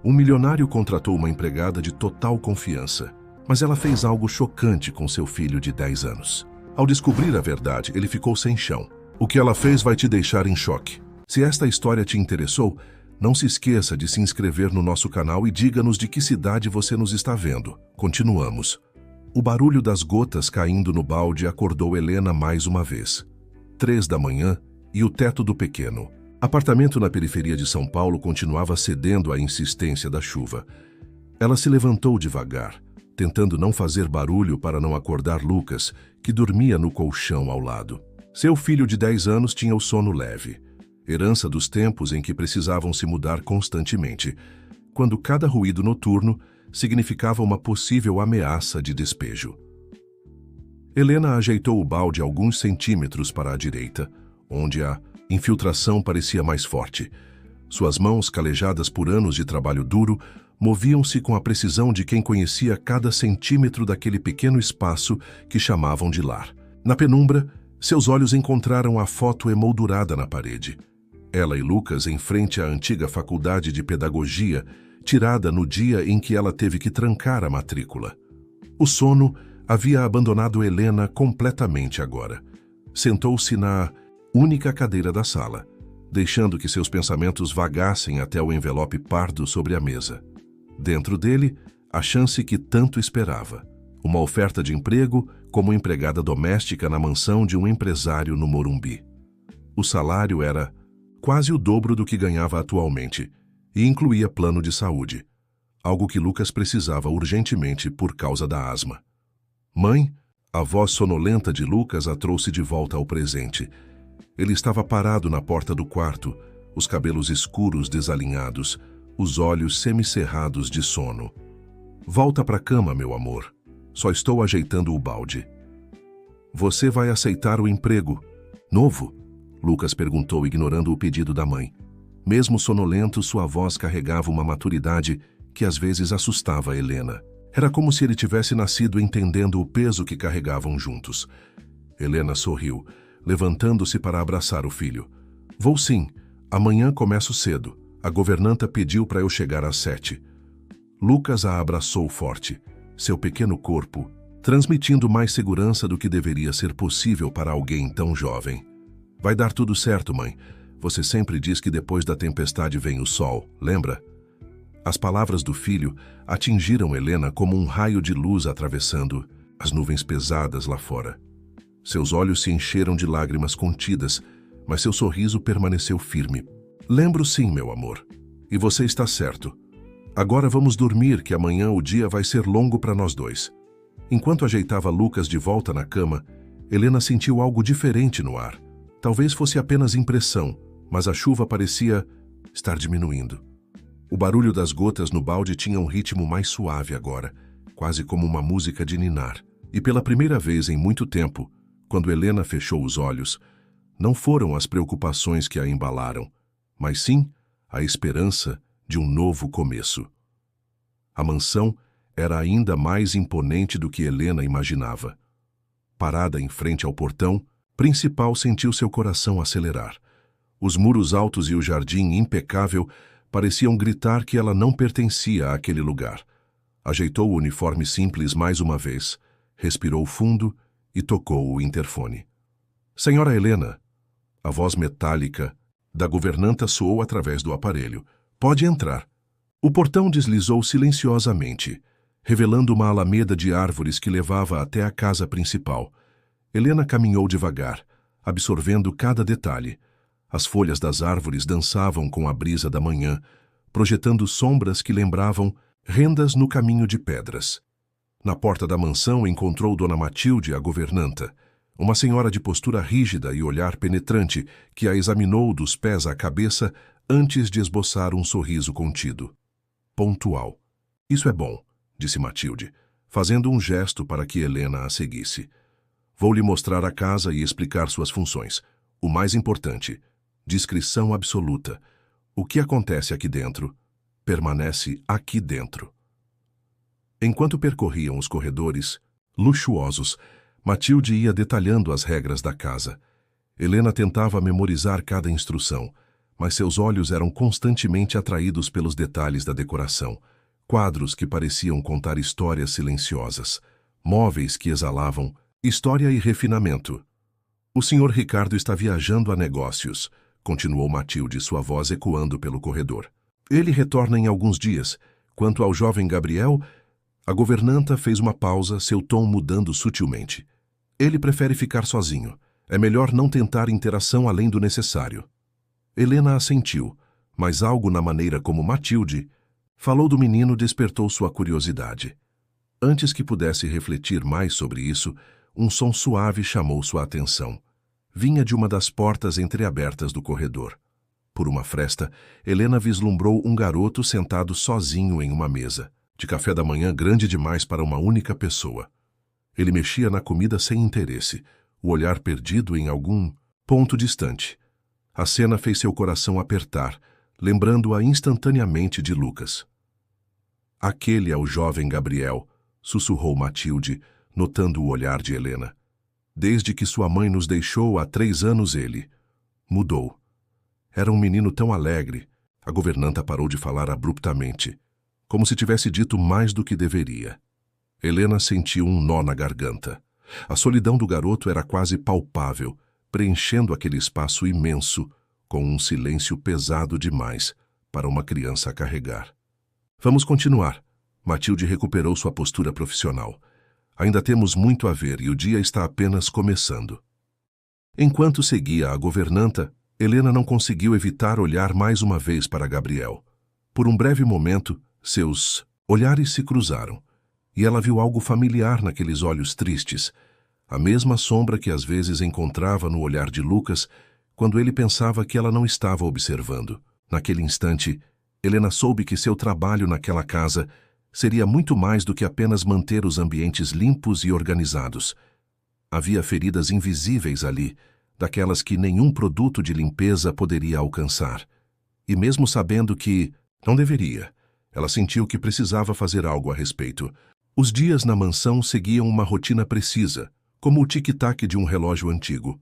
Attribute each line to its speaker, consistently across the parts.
Speaker 1: Um milionário contratou uma empregada de total confiança, mas ela fez algo chocante com seu filho de 10 anos. Ao descobrir a verdade, ele ficou sem chão. O que ela fez vai te deixar em choque. Se esta história te interessou, não se esqueça de se inscrever no nosso canal e diga-nos de que cidade você nos está vendo. Continuamos. O barulho das gotas caindo no balde acordou Helena mais uma vez. 3 da manhã e o teto do pequeno apartamento na periferia de São Paulo continuava cedendo à insistência da chuva. Ela se levantou devagar, tentando não fazer barulho para não acordar Lucas, que dormia no colchão ao lado. Seu filho de 10 anos tinha o sono leve, herança dos tempos em que precisavam se mudar constantemente, quando cada ruído noturno significava uma possível ameaça de despejo. Helena ajeitou o balde alguns centímetros para a direita, onde a infiltração parecia mais forte. Suas mãos, calejadas por anos de trabalho duro, moviam-se com a precisão de quem conhecia cada centímetro daquele pequeno espaço que chamavam de lar. Na penumbra, seus olhos encontraram a foto emoldurada na parede. Ela e Lucas em frente à antiga faculdade de pedagogia, tirada no dia em que ela teve que trancar a matrícula. O sono havia abandonado Helena completamente agora. Sentou-se na única cadeira da sala, deixando que seus pensamentos vagassem até o envelope pardo sobre a mesa. Dentro dele, a chance que tanto esperava. Uma oferta de emprego como empregada doméstica na mansão de um empresário no Morumbi. O salário era quase o dobro do que ganhava atualmente e incluía plano de saúde, algo que Lucas precisava urgentemente por causa da asma. Mãe, a voz sonolenta de Lucas a trouxe de volta ao presente. Ele estava parado na porta do quarto, os cabelos escuros desalinhados, os olhos semicerrados de sono. Volta para a cama, meu amor. Só estou ajeitando o balde. Você vai aceitar o emprego novo? Lucas perguntou, ignorando o pedido da mãe. Mesmo sonolento, sua voz carregava uma maturidade que às vezes assustava Helena. Era como se ele tivesse nascido entendendo o peso que carregavam juntos. Helena sorriu, levantando-se para abraçar o filho. Vou sim. Amanhã começo cedo. A governanta pediu para eu chegar às 7. Lucas a abraçou forte, seu pequeno corpo transmitindo mais segurança do que deveria ser possível para alguém tão jovem. Vai dar tudo certo, mãe. Você sempre diz que depois da tempestade vem o sol, lembra? As palavras do filho atingiram Helena como um raio de luz atravessando as nuvens pesadas lá fora. Seus olhos se encheram de lágrimas contidas, mas seu sorriso permaneceu firme. Lembro sim, meu amor. E você está certo. Agora vamos dormir, que amanhã o dia vai ser longo para nós dois. Enquanto ajeitava Lucas de volta na cama, Helena sentiu algo diferente no ar. Talvez fosse apenas impressão, mas a chuva parecia estar diminuindo. O barulho das gotas no balde tinha um ritmo mais suave agora, quase como uma música de ninar. E pela primeira vez em muito tempo, quando Helena fechou os olhos, não foram as preocupações que a embalaram, mas sim a esperança de um novo começo. A mansão era ainda mais imponente do que Helena imaginava. Parada em frente ao portão principal, sentiu seu coração acelerar. Os muros altos e o jardim impecável pareciam gritar que ela não pertencia àquele lugar. Ajeitou o uniforme simples mais uma vez, respirou fundo e tocou o interfone. Senhora Helena, a voz metálica da governanta soou através do aparelho. Pode entrar. O portão deslizou silenciosamente, revelando uma alameda de árvores que levava até a casa principal. Helena caminhou devagar, absorvendo cada detalhe. As folhas das árvores dançavam com a brisa da manhã, projetando sombras que lembravam rendas no caminho de pedras. Na porta da mansão encontrou Dona Matilde, a governanta, uma senhora de postura rígida e olhar penetrante que a examinou dos pés à cabeça antes de esboçar um sorriso contido. Pontual. Isso é bom, disse Matilde, fazendo um gesto para que Helena a seguisse. Vou lhe mostrar a casa e explicar suas funções. O mais importante, discrição absoluta. O que acontece aqui dentro, permanece aqui dentro. Enquanto percorriam os corredores luxuosos, Matilde ia detalhando as regras da casa. Helena tentava memorizar cada instrução, mas seus olhos eram constantemente atraídos pelos detalhes da decoração. Quadros que pareciam contar histórias silenciosas, móveis que exalavam história e refinamento. O Sr. Ricardo está viajando a negócios, continuou Matilde, sua voz ecoando pelo corredor. Ele retorna em alguns dias. Quanto ao jovem Gabriel, a governanta fez uma pausa, seu tom mudando sutilmente. Ele prefere ficar sozinho. É melhor não tentar interação além do necessário. Helena assentiu, mas algo na maneira como Matilde falou do menino despertou sua curiosidade. Antes que pudesse refletir mais sobre isso, um som suave chamou sua atenção. Vinha de uma das portas entreabertas do corredor. Por uma fresta, Helena vislumbrou um garoto sentado sozinho em uma mesa, de café da manhã grande demais para uma única pessoa. Ele mexia na comida sem interesse, o olhar perdido em algum ponto distante. A cena fez seu coração apertar, lembrando-a instantaneamente de Lucas. Aquele é o jovem Gabriel, sussurrou Matilde, notando o olhar de Helena. Desde que sua mãe nos deixou há 3 anos ele mudou. Era um menino tão alegre. A governanta parou de falar abruptamente, como se tivesse dito mais do que deveria. Helena sentiu um nó na garganta. A solidão do garoto era quase palpável, preenchendo aquele espaço imenso, com um silêncio pesado demais para uma criança a carregar. Vamos continuar. Matilde recuperou sua postura profissional. Ainda temos muito a ver e o dia está apenas começando. Enquanto seguia a governanta, Helena não conseguiu evitar olhar mais uma vez para Gabriel. Por um breve momento, seus olhares se cruzaram, e ela viu algo familiar naqueles olhos tristes, a mesma sombra que às vezes encontrava no olhar de Lucas quando ele pensava que ela não estava observando. Naquele instante, Helena soube que seu trabalho naquela casa seria muito mais do que apenas manter os ambientes limpos e organizados. Havia feridas invisíveis ali, daquelas que nenhum produto de limpeza poderia alcançar. E mesmo sabendo que não deveria, ela sentiu que precisava fazer algo a respeito. Os dias na mansão seguiam uma rotina precisa, como o tic-tac de um relógio antigo.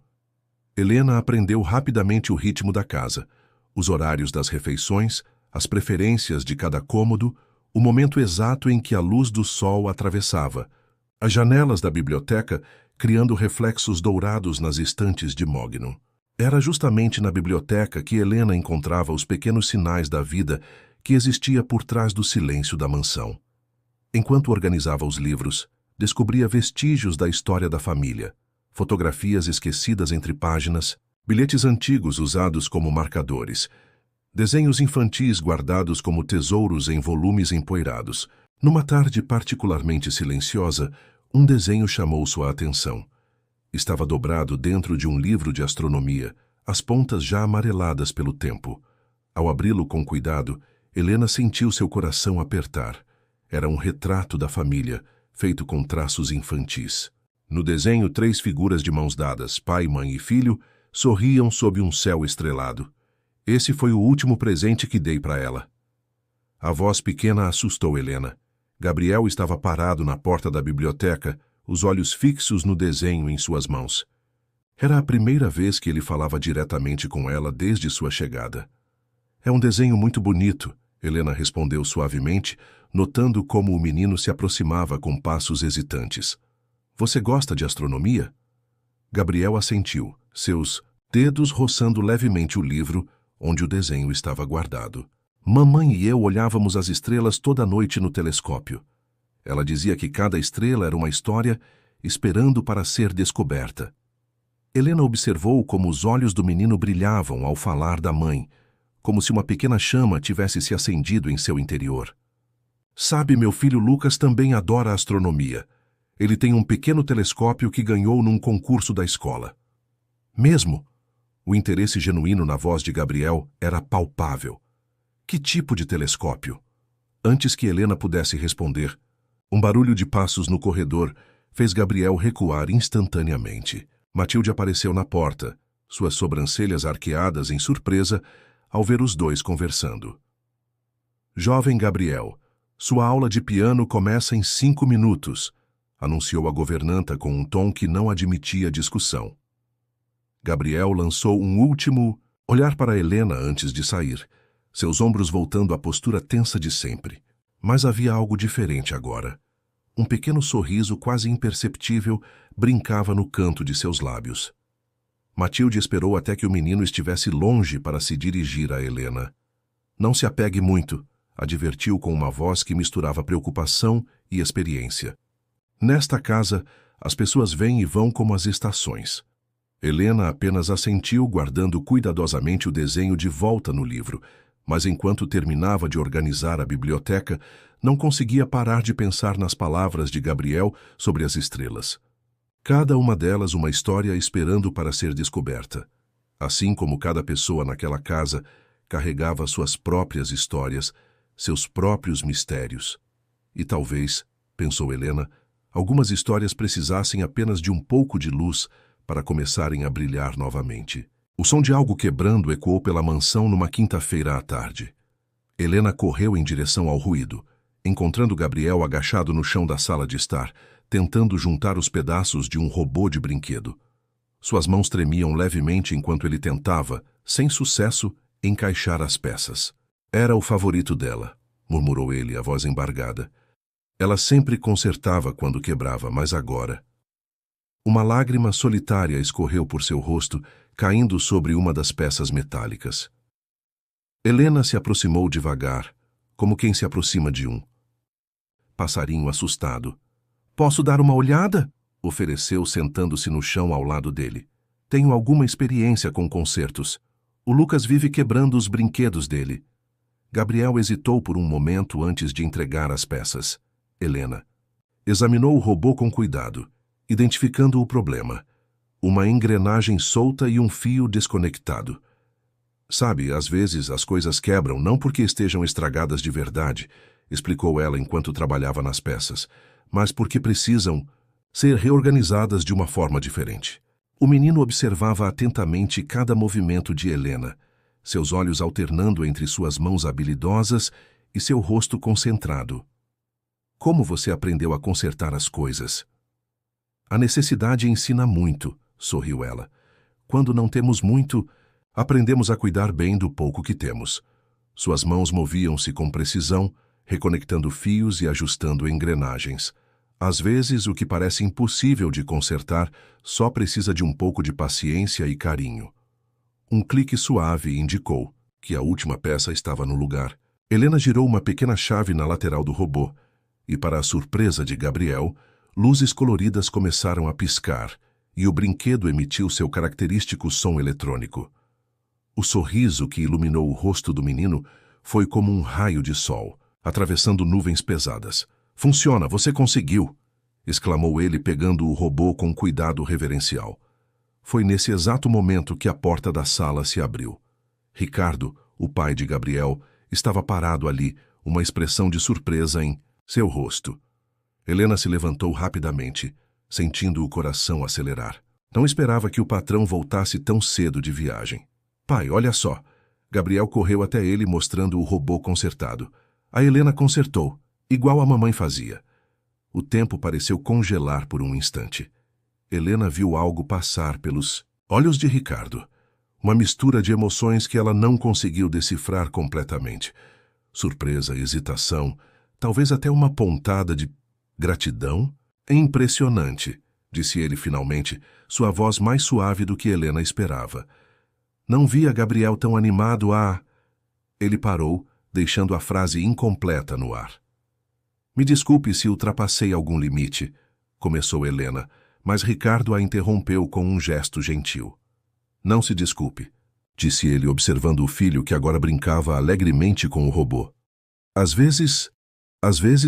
Speaker 1: Helena aprendeu rapidamente o ritmo da casa, os horários das refeições, as preferências de cada cômodo, o momento exato em que a luz do sol atravessava as janelas da biblioteca, criando reflexos dourados nas estantes de mogno. Era justamente na biblioteca que Helena encontrava os pequenos sinais da vida que existia por trás do silêncio da mansão. Enquanto organizava os livros, descobria vestígios da história da família, fotografias esquecidas entre páginas, bilhetes antigos usados como marcadores, desenhos infantis guardados como tesouros em volumes empoeirados. Numa tarde particularmente silenciosa, um desenho chamou sua atenção. Estava dobrado dentro de um livro de astronomia, as pontas já amareladas pelo tempo. Ao abri-lo com cuidado, Helena sentiu seu coração apertar. Era um retrato da família, feito com traços infantis. No desenho, 3 figuras de mãos dadas, pai, mãe e filho, sorriam sob um céu estrelado. Esse foi o último presente que dei para ela. A voz pequena assustou Helena. Gabriel estava parado na porta da biblioteca, os olhos fixos no desenho em suas mãos. Era a primeira vez que ele falava diretamente com ela desde sua chegada. É um desenho muito bonito, Helena respondeu suavemente, notando como o menino se aproximava com passos hesitantes. Você gosta de astronomia? Gabriel assentiu, seus dedos roçando levemente o livro onde o desenho estava guardado. Mamãe e eu olhávamos as estrelas toda noite no telescópio. Ela dizia que cada estrela era uma história esperando para ser descoberta. Helena observou como os olhos do menino brilhavam ao falar da mãe, como se uma pequena chama tivesse se acendido em seu interior. Sabe, meu filho Lucas também adora astronomia. Ele tem um pequeno telescópio que ganhou num concurso da escola. Mesmo? O interesse genuíno na voz de Gabriel era palpável. Que tipo de telescópio? Antes que Helena pudesse responder, um barulho de passos no corredor fez Gabriel recuar instantaneamente. Matilde apareceu na porta, suas sobrancelhas arqueadas em surpresa ao ver os dois conversando. Jovem Gabriel, sua aula de piano começa em 5 minutos, anunciou a governanta com um tom que não admitia discussão. Gabriel lançou um último Olhar para Helena antes de sair, seus ombros voltando à postura tensa de sempre. Mas havia algo diferente agora. Um pequeno sorriso quase imperceptível brincava no canto de seus lábios. Matilde esperou até que o menino estivesse longe para se dirigir a Helena. Não se apegue muito, advertiu com uma voz que misturava preocupação e experiência. Nesta casa, as pessoas vêm e vão como as estações. Helena apenas assentiu, guardando cuidadosamente o desenho de volta no livro, mas enquanto terminava de organizar a biblioteca, não conseguia parar de pensar nas palavras de Gabriel sobre as estrelas. Cada uma delas uma história esperando para ser descoberta. Assim como cada pessoa naquela casa carregava suas próprias histórias, seus próprios mistérios. E talvez, pensou Helena, algumas histórias precisassem apenas de um pouco de luz para começarem a brilhar novamente. O som de algo quebrando ecoou pela mansão numa quinta-feira à tarde. Helena correu em direção ao ruído, encontrando Gabriel agachado no chão da sala de estar, tentando juntar os pedaços de um robô de brinquedo. Suas mãos tremiam levemente enquanto ele tentava, sem sucesso, encaixar as peças. Era o favorito dela, murmurou ele, a voz embargada. Ela sempre consertava quando quebrava, mas agora... Uma lágrima solitária escorreu por seu rosto, caindo sobre uma das peças metálicas. Helena se aproximou devagar, como quem se aproxima de um passarinho assustado. "Posso dar uma olhada?" ofereceu, sentando-se no chão ao lado dele. "Tenho alguma experiência com concertos. O Lucas vive quebrando os brinquedos dele." Gabriel hesitou por um momento antes de entregar as peças. Helena examinou o robô com cuidado, identificando o problema. Uma engrenagem solta e um fio desconectado. "Sabe, às vezes as coisas quebram não porque estejam estragadas de verdade", explicou ela enquanto trabalhava nas peças, "mas porque precisam ser reorganizadas de uma forma diferente." O menino observava atentamente cada movimento de Helena, seus olhos alternando entre suas mãos habilidosas e seu rosto concentrado. "Como você aprendeu a consertar as coisas?" "A necessidade ensina muito", sorriu ela. "Quando não temos muito, aprendemos a cuidar bem do pouco que temos." Suas mãos moviam-se com precisão, reconectando fios e ajustando engrenagens. Às vezes, o que parece impossível de consertar só precisa de um pouco de paciência e carinho. Um clique suave indicou que a última peça estava no lugar. Helena girou uma pequena chave na lateral do robô e, para a surpresa de Gabriel, luzes coloridas começaram a piscar e o brinquedo emitiu seu característico som eletrônico. O sorriso que iluminou o rosto do menino foi como um raio de sol, atravessando nuvens pesadas. "Funciona, você conseguiu!" exclamou ele, pegando o robô com cuidado reverencial. Foi nesse exato momento que a porta da sala se abriu. Ricardo, o pai de Gabriel, estava parado ali, uma expressão de surpresa em seu rosto. Helena se levantou rapidamente, sentindo o coração acelerar. Não esperava que o patrão voltasse tão cedo de viagem. "Pai, olha só." Gabriel correu até ele mostrando o robô consertado. A Helena consertou, igual a mamãe fazia. O tempo pareceu congelar por um instante. Helena viu algo passar pelos olhos de Ricardo. Uma mistura de emoções que ela não conseguiu decifrar completamente. Surpresa, hesitação, talvez até uma pontada de gratidão. "É impressionante", disse ele finalmente, sua voz mais suave do que Helena esperava. "Não via Gabriel tão animado há..." Ele parou, deixando a frase incompleta no ar. "Me desculpe se ultrapassei algum limite", começou Helena, mas Ricardo a interrompeu com um gesto gentil. "Não se desculpe", disse ele, observando o filho que agora brincava alegremente com o robô. Às vezes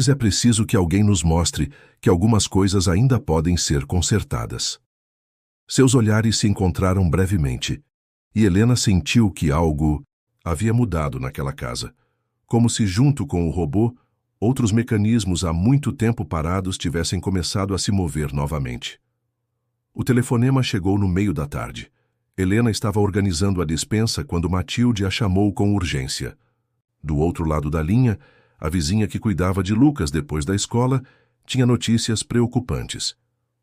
Speaker 1: é preciso que alguém nos mostre que algumas coisas ainda podem ser consertadas." Seus olhares se encontraram brevemente, e Helena sentiu que algo havia mudado naquela casa, como se, junto com o robô, outros mecanismos há muito tempo parados tivessem começado a se mover novamente. O telefonema chegou no meio da tarde. Helena estava organizando a despensa quando Matilde a chamou com urgência. Do outro lado da linha, a vizinha que cuidava de Lucas depois da escola tinha notícias preocupantes.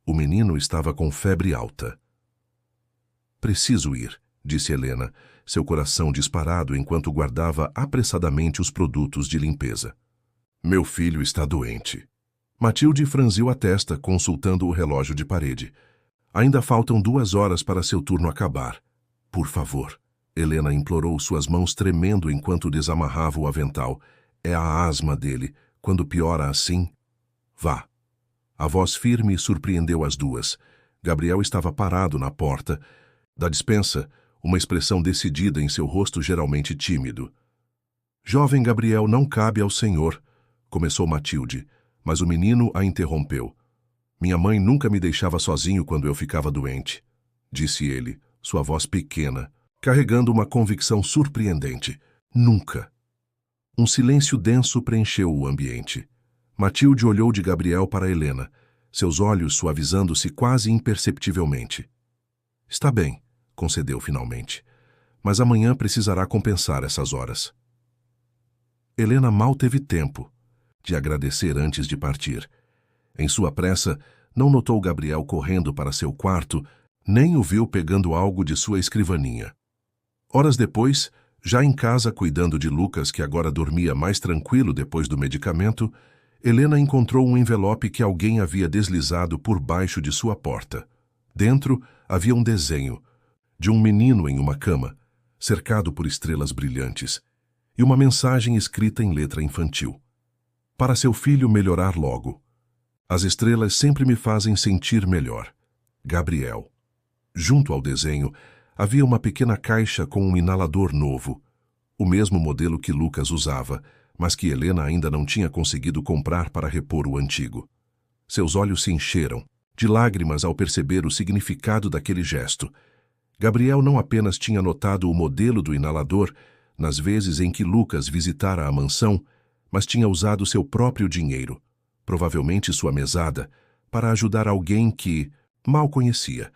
Speaker 1: O menino estava com febre alta. "Preciso ir", disse Helena, seu coração disparado enquanto guardava apressadamente os produtos de limpeza. Meu filho está doente. Matilde franziu a testa, consultando o relógio de parede. Ainda faltam 2 horas para seu turno acabar. Por favor. Helena implorou, suas mãos tremendo enquanto desamarrava o avental. É a asma dele. Quando piora assim... Vá. A voz firme surpreendeu as duas. Gabriel estava parado na porta da despensa, uma expressão decidida em seu rosto geralmente tímido. Jovem Gabriel, não cabe ao senhor, começou Matilde, mas o menino a interrompeu. Minha mãe nunca me deixava sozinho quando eu ficava doente, disse ele, sua voz pequena, carregando uma convicção surpreendente. Nunca. Um silêncio denso preencheu o ambiente. Matilde olhou de Gabriel para Helena, seus olhos suavizando-se quase imperceptivelmente. Está bem, concedeu finalmente, mas amanhã precisará compensar essas horas. Helena mal teve tempo de agradecer antes de partir. Em sua pressa, não notou Gabriel correndo para seu quarto, nem o viu pegando algo de sua escrivaninha. Horas depois, já em casa cuidando de Lucas, que agora dormia mais tranquilo depois do medicamento, Helena encontrou um envelope que alguém havia deslizado por baixo de sua porta. Dentro havia um desenho de um menino em uma cama, cercado por estrelas brilhantes, e uma mensagem escrita em letra infantil. Para seu filho melhorar logo. As estrelas sempre me fazem sentir melhor. Gabriel. Junto ao desenho, havia uma pequena caixa com um inalador novo, o mesmo modelo que Lucas usava, mas que Helena ainda não tinha conseguido comprar para repor o antigo. Seus olhos se encheram de lágrimas ao perceber o significado daquele gesto. Gabriel não apenas tinha notado o modelo do inalador nas vezes em que Lucas visitara a mansão, mas tinha usado seu próprio dinheiro, provavelmente sua mesada, para ajudar alguém que mal conhecia.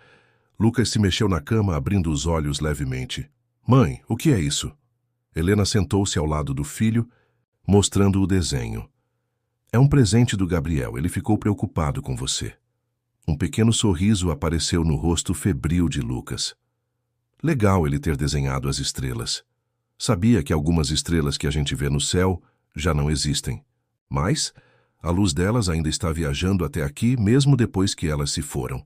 Speaker 1: Lucas se mexeu na cama, abrindo os olhos levemente. Mãe, o que é isso? Helena sentou-se ao lado do filho, mostrando o desenho. É um presente do Gabriel, ele ficou preocupado com você. Um pequeno sorriso apareceu no rosto febril de Lucas. Legal ele ter desenhado as estrelas. Sabia que algumas estrelas que a gente vê no céu já não existem, mas a luz delas ainda está viajando até aqui mesmo depois que elas se foram.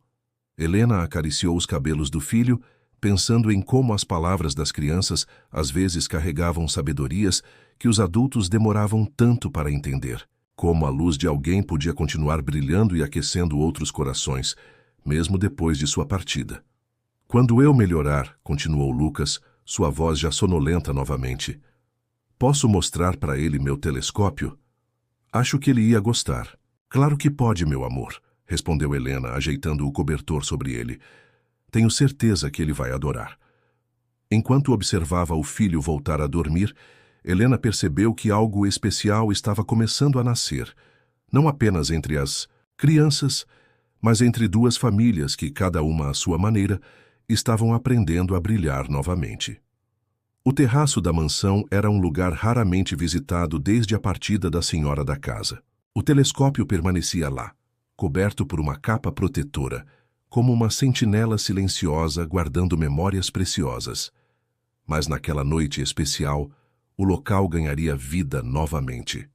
Speaker 1: Helena acariciou os cabelos do filho, pensando em como as palavras das crianças às vezes carregavam sabedorias que os adultos demoravam tanto para entender. Como a luz de alguém podia continuar brilhando e aquecendo outros corações, mesmo depois de sua partida. Quando eu melhorar, continuou Lucas, sua voz já sonolenta novamente. Posso mostrar para ele meu telescópio? Acho que ele ia gostar. Claro que pode, meu amor, respondeu Helena, ajeitando o cobertor sobre ele. Tenho certeza que ele vai adorar. Enquanto observava o filho voltar a dormir, Helena percebeu que algo especial estava começando a nascer, não apenas entre as crianças, mas entre duas famílias que, cada uma à sua maneira, estavam aprendendo a brilhar novamente. O terraço da mansão era um lugar raramente visitado desde a partida da senhora da casa. O telescópio permanecia lá, coberto por uma capa protetora, como uma sentinela silenciosa guardando memórias preciosas. Mas naquela noite especial, o local ganharia vida novamente.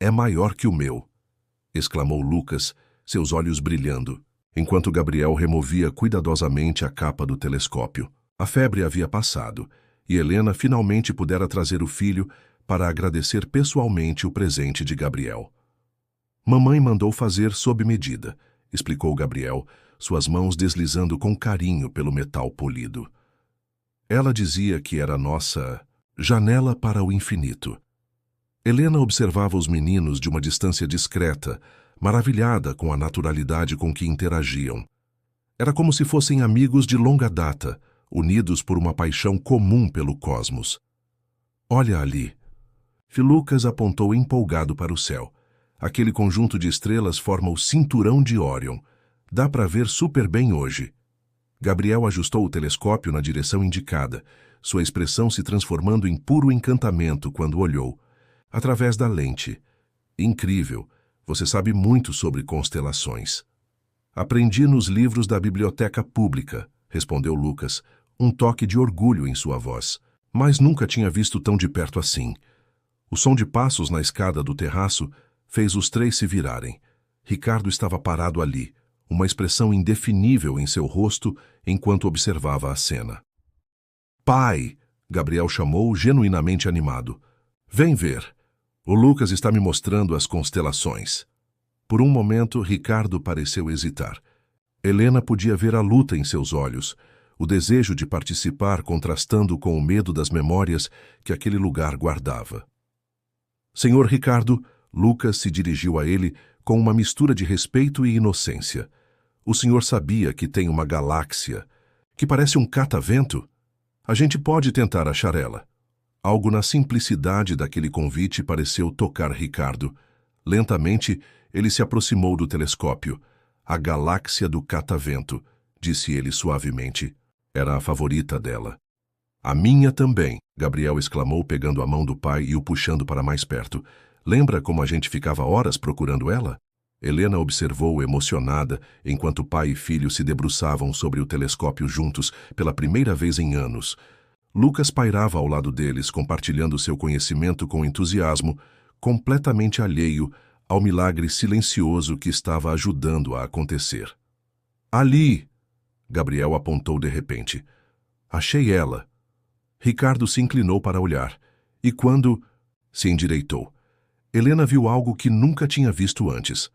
Speaker 1: É maior que o meu, exclamou Lucas, seus olhos brilhando, enquanto Gabriel removia cuidadosamente a capa do telescópio. A febre havia passado, e Helena finalmente pudera trazer o filho para agradecer pessoalmente o presente de Gabriel. Mamãe mandou fazer sob medida, explicou Gabriel, suas mãos deslizando com carinho pelo metal polido. Ela dizia que era nossa janela para o infinito. Helena observava os meninos de uma distância discreta, maravilhada com a naturalidade com que interagiam. Era como se fossem amigos de longa data, unidos por uma paixão comum pelo cosmos. Olha ali. Lucas apontou empolgado para o céu. Aquele conjunto de estrelas forma o cinturão de Órion. Dá para ver super bem hoje. Gabriel ajustou o telescópio na direção indicada, sua expressão se transformando em puro encantamento quando olhou. Através da lente. Incrível, você sabe muito sobre constelações. Aprendi nos livros da biblioteca pública, respondeu Lucas, um toque de orgulho em sua voz, mas nunca tinha visto tão de perto assim. O som de passos na escada do terraço fez os três se virarem. Ricardo estava parado ali, uma expressão indefinível em seu rosto enquanto observava a cena. "Pai!" Gabriel chamou, genuinamente animado. "Vem ver. O Lucas está me mostrando as constelações." Por um momento, Ricardo pareceu hesitar. Helena podia ver a luta em seus olhos, o desejo de participar contrastando com o medo das memórias que aquele lugar guardava. "Senhor Ricardo", Lucas se dirigiu a ele com uma mistura de respeito e inocência. "O senhor sabia que tem uma galáxia, que parece um catavento? A gente pode tentar achar ela." Algo na simplicidade daquele convite pareceu tocar Ricardo. Lentamente, ele se aproximou do telescópio. "A galáxia do catavento", disse ele suavemente. Era a favorita dela. "A minha também", Gabriel exclamou, pegando a mão do pai e o puxando para mais perto. "Lembra como a gente ficava horas procurando ela?" Helena observou emocionada enquanto pai e filho se debruçavam sobre o telescópio juntos pela primeira vez em anos. Lucas pairava ao lado deles, compartilhando seu conhecimento com entusiasmo, completamente alheio ao milagre silencioso que estava ajudando a acontecer. "Ali!" Gabriel apontou de repente. "Achei ela." Ricardo se inclinou para olhar, e quando se endireitou, Helena viu algo que nunca tinha visto antes.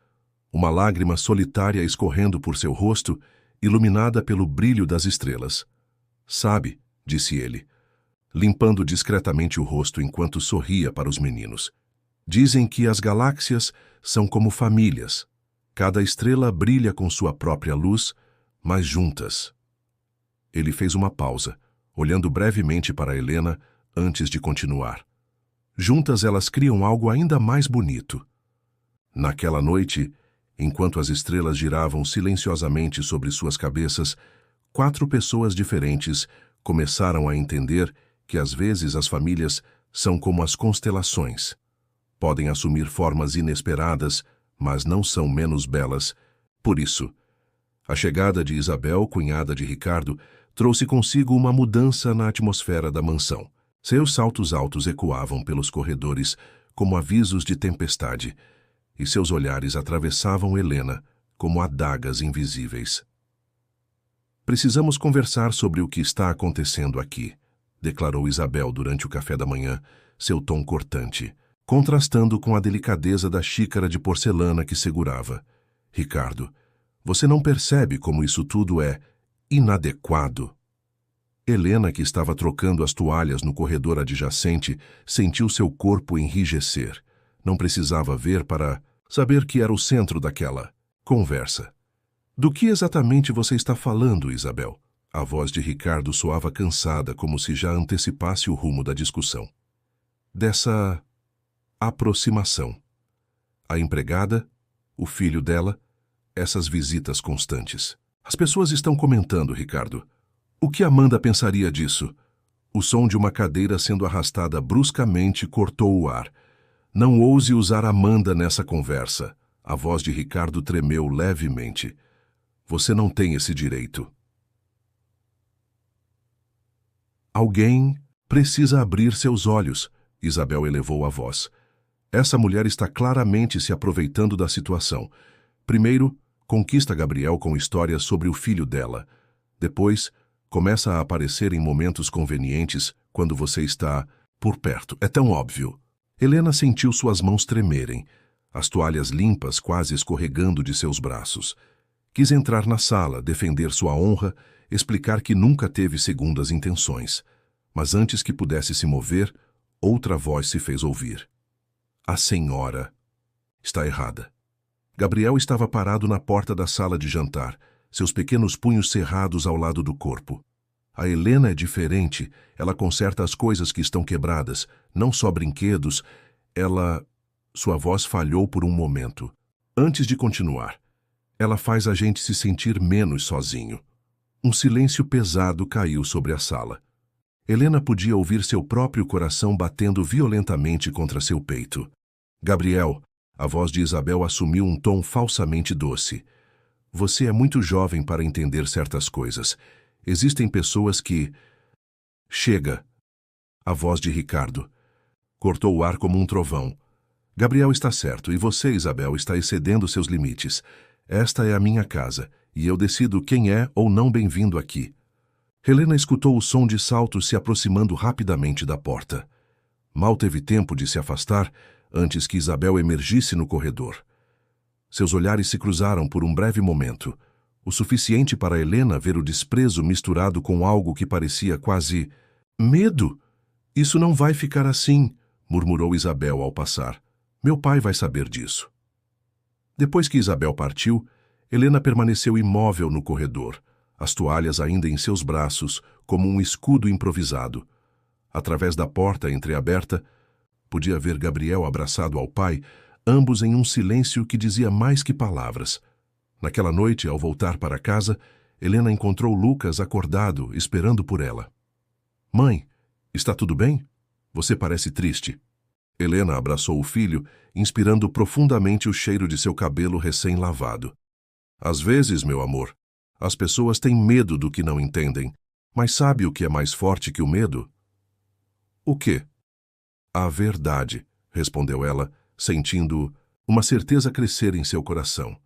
Speaker 1: Uma lágrima solitária escorrendo por seu rosto, iluminada pelo brilho das estrelas. "Sabe", disse ele, limpando discretamente o rosto enquanto sorria para os meninos. "Dizem que as galáxias são como famílias. Cada estrela brilha com sua própria luz, mas juntas." Ele fez uma pausa, olhando brevemente para Helena antes de continuar. "Juntas elas criam algo ainda mais bonito." Naquela noite, enquanto as estrelas giravam silenciosamente sobre suas cabeças, 4 pessoas diferentes começaram a entender que às vezes as famílias são como as constelações. Podem assumir formas inesperadas, mas não são menos belas. Por isso, a chegada de Isabel, cunhada de Ricardo, trouxe consigo uma mudança na atmosfera da mansão. Seus saltos altos ecoavam pelos corredores como avisos de tempestade, e seus olhares atravessavam Helena como adagas invisíveis. "Precisamos conversar sobre o que está acontecendo aqui", declarou Isabel durante o café da manhã, seu tom cortante, contrastando com a delicadeza da xícara de porcelana que segurava. "Ricardo, você não percebe como isso tudo é inadequado?" Helena, que estava trocando as toalhas no corredor adjacente, sentiu seu corpo enrijecer. Não precisava ver para saber que era o centro daquela conversa. "Do que exatamente você está falando, Isabel?" A voz de Ricardo soava cansada, como se já antecipasse o rumo da discussão. "Dessa aproximação. A empregada, o filho dela, essas visitas constantes. As pessoas estão comentando, Ricardo. O que Amanda pensaria disso?" O som de uma cadeira sendo arrastada bruscamente cortou o ar. "Não ouse usar Amanda nessa conversa." A voz de Ricardo tremeu levemente. "Você não tem esse direito." "Alguém precisa abrir seus olhos", Isabel elevou a voz. "Essa mulher está claramente se aproveitando da situação. Primeiro, conquista Gabriel com histórias sobre o filho dela. Depois, começa a aparecer em momentos convenientes quando você está por perto. É tão óbvio." Helena sentiu suas mãos tremerem, as toalhas limpas quase escorregando de seus braços. Quis entrar na sala, defender sua honra, explicar que nunca teve segundas intenções. Mas antes que pudesse se mover, outra voz se fez ouvir. "A senhora está errada." Gabriel estava parado na porta da sala de jantar, seus pequenos punhos cerrados ao lado do corpo. "A Helena é diferente, ela conserta as coisas que estão quebradas, não só brinquedos, ela..." Sua voz falhou por um momento. Antes de continuar, "Ela faz a gente se sentir menos sozinho." Um silêncio pesado caiu sobre a sala. Helena podia ouvir seu próprio coração batendo violentamente contra seu peito. "Gabriel", a voz de Isabel assumiu um tom falsamente doce. "Você é muito jovem para entender certas coisas. Existem pessoas que... Chega! A voz de Ricardo cortou o ar como um trovão. Gabriel está certo, e você, Isabel, está excedendo seus limites. Esta é a minha casa, e eu decido quem é ou não bem-vindo aqui. Helena escutou o som de saltos se aproximando rapidamente da porta. Mal teve tempo de se afastar antes que Isabel emergisse no corredor. Seus olhares se cruzaram por um breve momento, o suficiente para Helena ver o desprezo misturado com algo que parecia quase medo. Isso não vai ficar assim, murmurou Isabel ao passar. Meu pai vai saber disso. Depois que Isabel partiu, Helena permaneceu imóvel no corredor, as toalhas ainda em seus braços, como um escudo improvisado. Através da porta entreaberta, podia ver Gabriel abraçado ao pai, ambos em um silêncio que dizia mais que palavras. Naquela noite, ao voltar para casa, Helena encontrou Lucas acordado, esperando por ela. Mãe, está tudo bem? Você parece triste. Helena abraçou o filho, inspirando profundamente o cheiro de seu cabelo recém-lavado. Às vezes, meu amor, as pessoas têm medo do que não entendem, mas sabe o que é mais forte que o medo? O quê? A verdade, respondeu ela, sentindo uma certeza crescer em seu coração.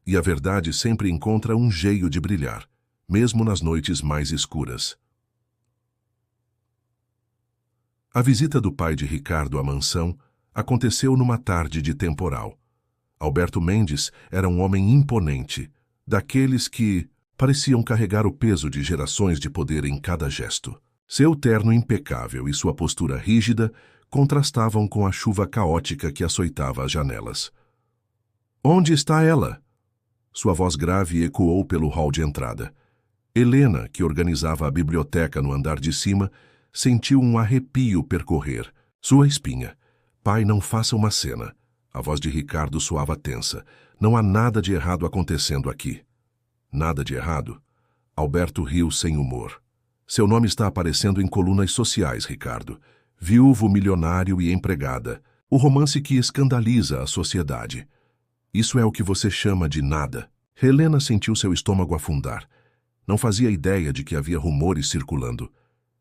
Speaker 1: E a verdade sempre encontra um jeito de brilhar, mesmo nas noites mais escuras. A visita do pai de Ricardo à mansão aconteceu numa tarde de temporal. Alberto Mendes era um homem imponente, daqueles que pareciam carregar o peso de gerações de poder em cada gesto. Seu terno impecável e sua postura rígida contrastavam com a chuva caótica que açoitava as janelas. Onde está ela? Sua voz grave ecoou pelo hall de entrada. Helena, que organizava a biblioteca no andar de cima, sentiu um arrepio percorrer sua espinha. Pai, não faça uma cena. A voz de Ricardo soava tensa. Não há nada de errado acontecendo aqui. Nada de errado? Alberto riu sem humor. Seu nome está aparecendo em colunas sociais, Ricardo. Viúvo, milionário e empregada. O romance que escandaliza a sociedade. Isso é o que você chama de nada. Helena sentiu seu estômago afundar. Não fazia ideia de que havia rumores circulando.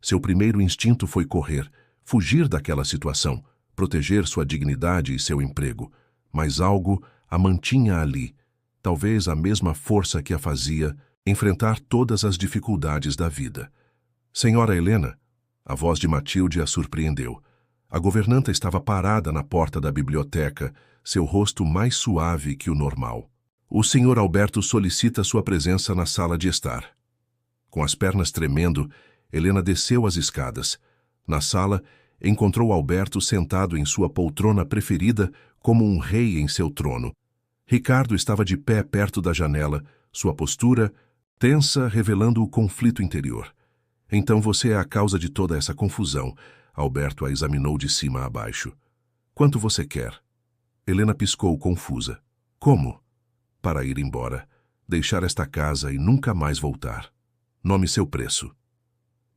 Speaker 1: Seu primeiro instinto foi correr, fugir daquela situação, proteger sua dignidade e seu emprego. Mas algo a mantinha ali, talvez a mesma força que a fazia enfrentar todas as dificuldades da vida. Senhora Helena, a voz de Matilde a surpreendeu. A governanta estava parada na porta da biblioteca, seu rosto mais suave que o normal. O senhor Alberto solicita sua presença na sala de estar. Com as pernas tremendo, Helena desceu as escadas. Na sala, encontrou Alberto sentado em sua poltrona preferida como um rei em seu trono. Ricardo estava de pé perto da janela, sua postura tensa, revelando o conflito interior. Então você é a causa de toda essa confusão. Alberto a examinou de cima a baixo. Quanto você quer? Helena piscou confusa. Como? Para ir embora, deixar esta casa e nunca mais voltar. Nome seu preço.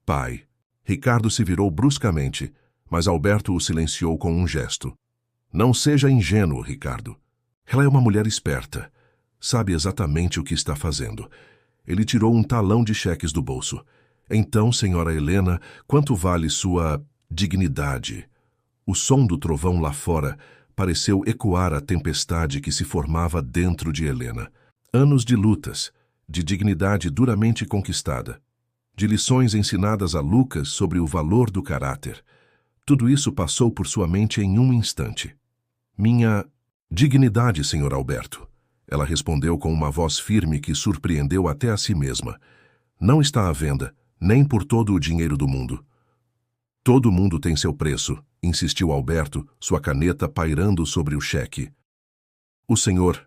Speaker 1: Pai. Ricardo se virou bruscamente, mas Alberto o silenciou com um gesto. Não seja ingênuo, Ricardo. Ela é uma mulher esperta. Sabe exatamente o que está fazendo. Ele tirou um talão de cheques do bolso. Então, senhora Helena, quanto vale sua dignidade? O som do trovão lá fora pareceu ecoar a tempestade que se formava dentro de Helena. Anos de lutas, de dignidade duramente conquistada, de lições ensinadas a Lucas sobre o valor do caráter. Tudo isso passou por sua mente em um instante. Minha dignidade, senhor Alberto. Ela respondeu com uma voz firme que surpreendeu até a si mesma. Não está à venda, nem por todo o dinheiro do mundo. Todo mundo tem seu preço, insistiu Alberto, sua caneta pairando sobre o cheque. O senhor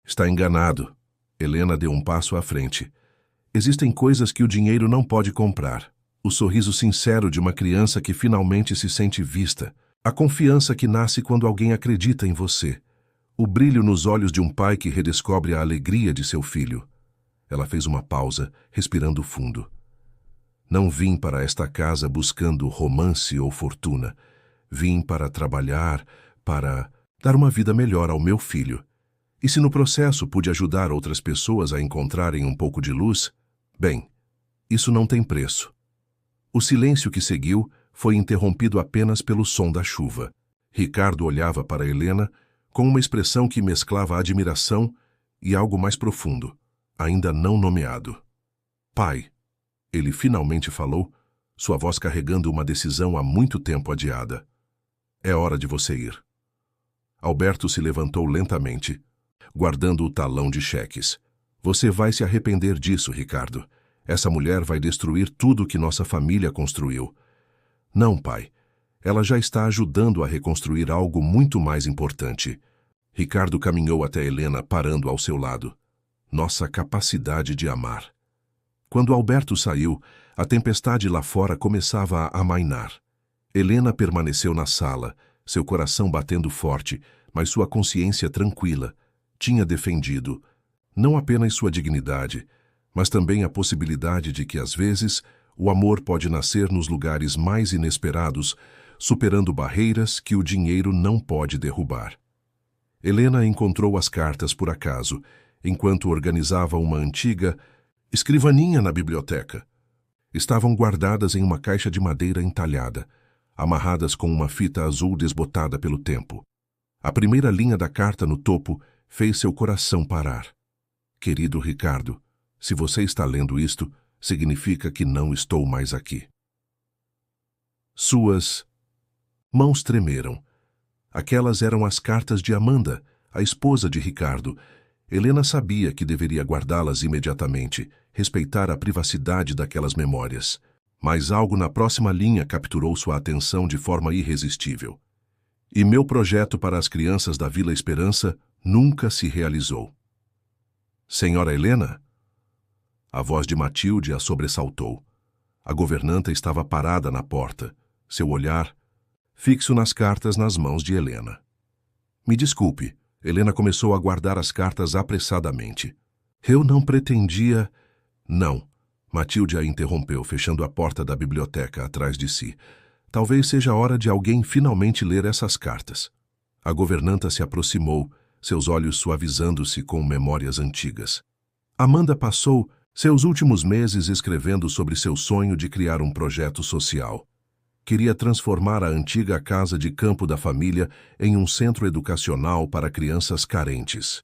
Speaker 1: está enganado. Helena deu um passo à frente. Existem coisas que o dinheiro não pode comprar. O sorriso sincero de uma criança que finalmente se sente vista. A confiança que nasce quando alguém acredita em você. O brilho nos olhos de um pai que redescobre a alegria de seu filho. Ela fez uma pausa, respirando fundo. Não vim para esta casa buscando romance ou fortuna. Vim para trabalhar, para dar uma vida melhor ao meu filho. E se no processo pude ajudar outras pessoas a encontrarem um pouco de luz, bem, Isso não tem preço. O silêncio que seguiu foi interrompido apenas pelo som da chuva. Ricardo olhava para Helena com uma expressão que mesclava admiração e algo mais profundo, ainda não nomeado. Pai, ele finalmente falou, sua voz carregando uma decisão há muito tempo adiada. É hora de você ir. Alberto se levantou lentamente, guardando o talão de cheques. Você vai se arrepender disso, Ricardo. Essa mulher vai destruir tudo que nossa família construiu. Não, pai. Ela já está ajudando a reconstruir algo muito mais importante. Ricardo caminhou até Helena, parando ao seu lado. Nossa capacidade de amar. Quando Alberto saiu, a tempestade lá fora começava a amainar. Helena permaneceu na sala, seu coração batendo forte, mas sua consciência tranquila. Tinha defendido, não apenas sua dignidade, mas também a possibilidade de que, às vezes, o amor pode nascer nos lugares mais inesperados, superando barreiras que o dinheiro não pode derrubar. Helena encontrou as cartas por acaso, enquanto organizava uma antiga escrivaninha na biblioteca. Estavam guardadas em uma caixa de madeira entalhada, amarradas com uma fita azul desbotada pelo tempo. A primeira linha da carta no topo fez seu coração parar. Querido Ricardo, se você está lendo isto, significa que não estou mais aqui. Suas mãos tremeram. Aquelas eram as cartas de Amanda, a esposa de Ricardo. Helena sabia que deveria guardá-las imediatamente, respeitar a privacidade daquelas memórias. Mas algo na próxima linha capturou sua atenção de forma irresistível. E meu projeto para as crianças da Vila Esperança nunca se realizou. Senhora Helena? A voz de Matilde a sobressaltou. A governanta estava parada na porta, seu olhar fixo nas cartas nas mãos de Helena. Me desculpe, Helena começou a guardar as cartas apressadamente. Eu não pretendia... Não, Matilde a interrompeu, fechando a porta da biblioteca atrás de si. Talvez seja a hora de alguém finalmente ler essas cartas. A governanta se aproximou, seus olhos suavizando-se com memórias antigas. Amanda passou seus últimos meses escrevendo sobre seu sonho de criar um projeto social. Queria transformar a antiga casa de campo da família em um centro educacional para crianças carentes.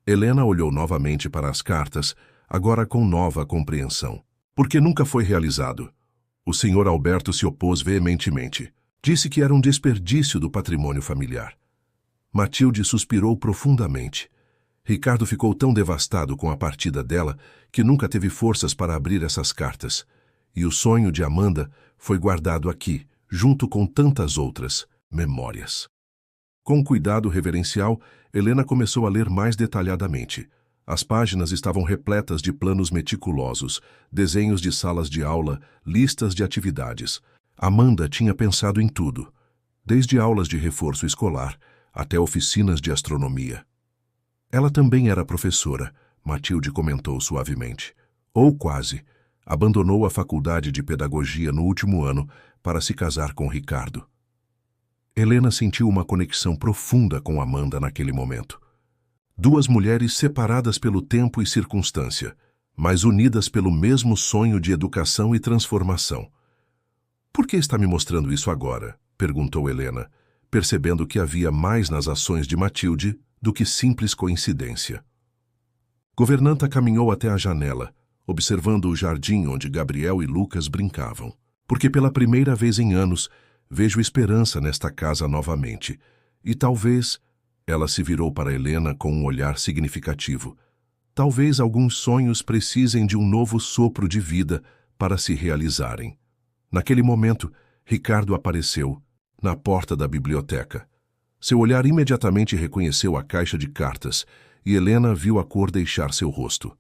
Speaker 1: Helena olhou novamente para as cartas, agora com nova compreensão. Porque nunca foi realizado. O senhor Alberto se opôs veementemente. Disse que era um desperdício do patrimônio familiar. Matilde suspirou profundamente. Ricardo ficou tão devastado com a partida dela que nunca teve forças para abrir essas cartas. E o sonho de Amanda foi guardado aqui, junto com tantas outras memórias. Com cuidado reverencial, Helena começou a ler mais detalhadamente. As páginas estavam repletas de planos meticulosos, desenhos de salas de aula, listas de atividades. Amanda tinha pensado em tudo, desde aulas de reforço escolar até oficinas de astronomia. Ela também era professora, Matilde comentou suavemente. Ou quase. Abandonou a faculdade de pedagogia no último ano para se casar com Ricardo. Helena sentiu uma conexão profunda com Amanda naquele momento. Duas mulheres separadas pelo tempo e circunstância, mas unidas pelo mesmo sonho de educação e transformação. Por que está me mostrando isso agora? Perguntou Helena, percebendo que havia mais nas ações de Matilde do que simples coincidência. Governanta caminhou até a janela, observando o jardim onde Gabriel e Lucas brincavam. Porque pela primeira vez em anos, vejo esperança nesta casa novamente. E talvez... Ela se virou para Helena com um olhar significativo. Talvez alguns sonhos precisem de um novo sopro de vida para se realizarem. Naquele momento, Ricardo apareceu, na porta da biblioteca. Seu olhar imediatamente reconheceu a caixa de cartas, e Helena viu a cor deixar seu rosto.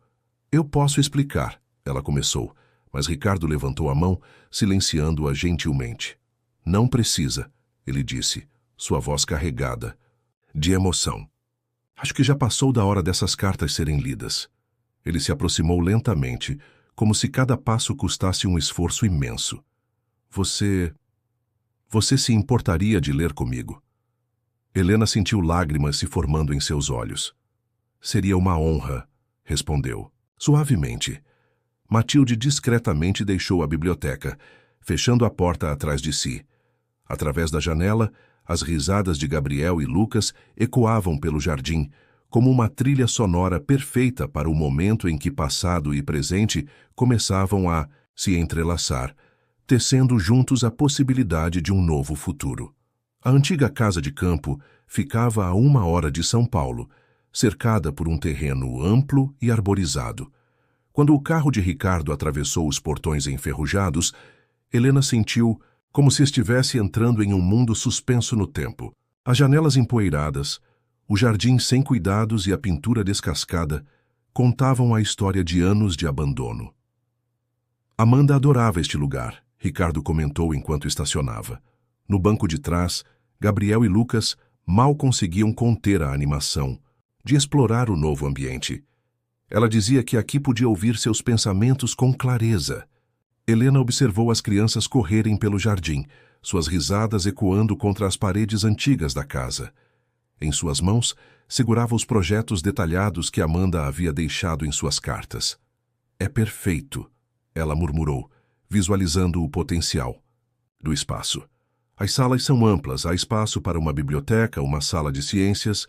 Speaker 1: Eu posso explicar, ela começou, mas Ricardo levantou a mão, silenciando-a gentilmente. Não precisa, ele disse, sua voz carregada de emoção. Acho que já passou da hora dessas cartas serem lidas. Ele se aproximou lentamente, como se cada passo custasse um esforço imenso. Você se importaria de ler comigo? Helena sentiu lágrimas se formando em seus olhos. Seria uma honra, respondeu, suavemente. Matilde discretamente deixou a biblioteca, fechando a porta atrás de si. Através da janela, as risadas de Gabriel e Lucas ecoavam pelo jardim, como uma trilha sonora perfeita para o momento em que passado e presente começavam a se entrelaçar, tecendo juntos a possibilidade de um novo futuro. A antiga casa de campo ficava a 1 hora de São Paulo, cercada por um terreno amplo e arborizado. Quando o carro de Ricardo atravessou os portões enferrujados, Helena sentiu como se estivesse entrando em um mundo suspenso no tempo. As janelas empoeiradas, o jardim sem cuidados e a pintura descascada contavam a história de anos de abandono. Amanda adorava este lugar, Ricardo comentou enquanto estacionava. No banco de trás, Gabriel e Lucas mal conseguiam conter a animação de explorar o novo ambiente. Ela dizia que aqui podia ouvir seus pensamentos com clareza. Helena observou as crianças correrem pelo jardim, suas risadas ecoando contra as paredes antigas da casa. Em suas mãos, segurava os projetos detalhados que Amanda havia deixado em suas cartas. É perfeito, ela murmurou, visualizando o potencial do espaço. As salas são amplas, há espaço para uma biblioteca, uma sala de ciências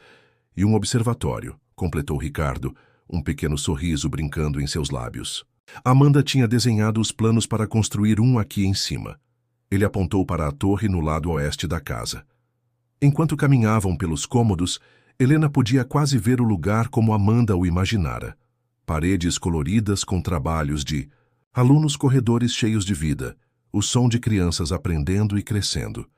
Speaker 1: e um observatório, completou Ricardo, um pequeno sorriso brincando em seus lábios. Amanda tinha desenhado os planos para construir um aqui em cima. Ele apontou para a torre no lado oeste da casa. Enquanto caminhavam pelos cômodos, Helena podia quase ver o lugar como Amanda o imaginara. Paredes coloridas com trabalhos de alunos, corredores cheios de vida, o som de crianças aprendendo e crescendo.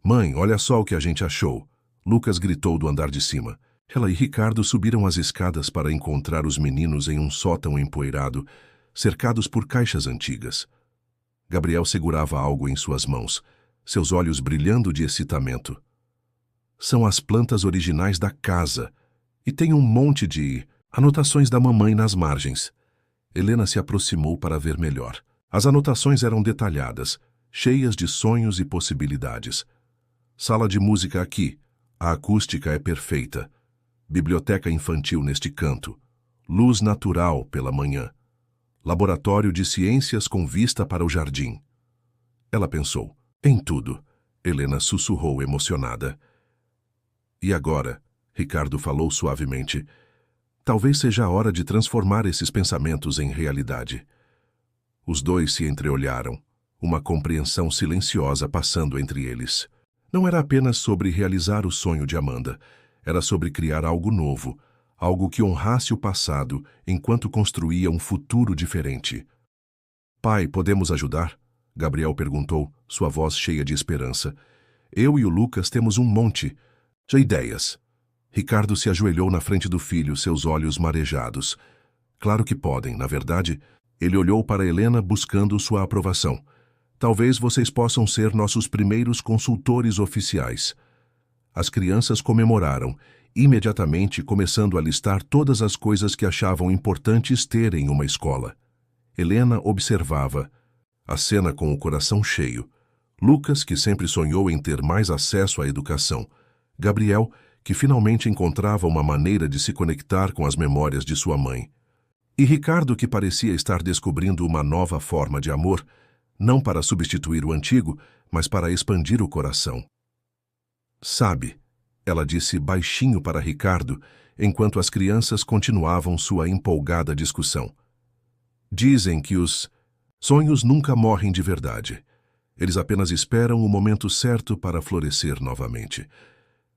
Speaker 1: "Mãe, olha só o que a gente achou!" Lucas gritou do andar de cima. Ela e Ricardo subiram as escadas para encontrar os meninos em um sótão empoeirado, cercados por caixas antigas. Gabriel segurava algo em suas mãos, seus olhos brilhando de excitamento. "São as plantas originais da casa, e tem um monte de anotações da mamãe nas margens." Helena se aproximou para ver melhor. As anotações eram detalhadas, cheias de sonhos e possibilidades. "Sala de música aqui. A acústica é perfeita. Biblioteca infantil neste canto. Luz natural pela manhã. Laboratório de ciências com vista para o jardim." Ela pensou. "Em tudo." Helena sussurrou emocionada. "E agora?" Ricardo falou suavemente. "Talvez seja a hora de transformar esses pensamentos em realidade." Os dois se entreolharam, uma compreensão silenciosa passando entre eles. Não era apenas sobre realizar o sonho de Amanda, era sobre criar algo novo, algo que honrasse o passado enquanto construía um futuro diferente. "Pai, podemos ajudar?" Gabriel perguntou, sua voz cheia de esperança. "Eu e o Lucas temos um monte de ideias." Ricardo se ajoelhou na frente do filho, seus olhos marejados. "Claro que podem, na verdade." Ele olhou para Helena buscando sua aprovação. "Talvez vocês possam ser nossos primeiros consultores oficiais." As crianças comemoraram, imediatamente começando a listar todas as coisas que achavam importantes ter em uma escola. Helena observava a cena com o coração cheio. Lucas, que sempre sonhou em ter mais acesso à educação. Gabriel, que finalmente encontrava uma maneira de se conectar com as memórias de sua mãe. E Ricardo, que parecia estar descobrindo uma nova forma de amor, não para substituir o antigo, mas para expandir o coração. "Sabe," ela disse baixinho para Ricardo, enquanto as crianças continuavam sua empolgada discussão. "Dizem que os sonhos nunca morrem de verdade. Eles apenas esperam o momento certo para florescer novamente."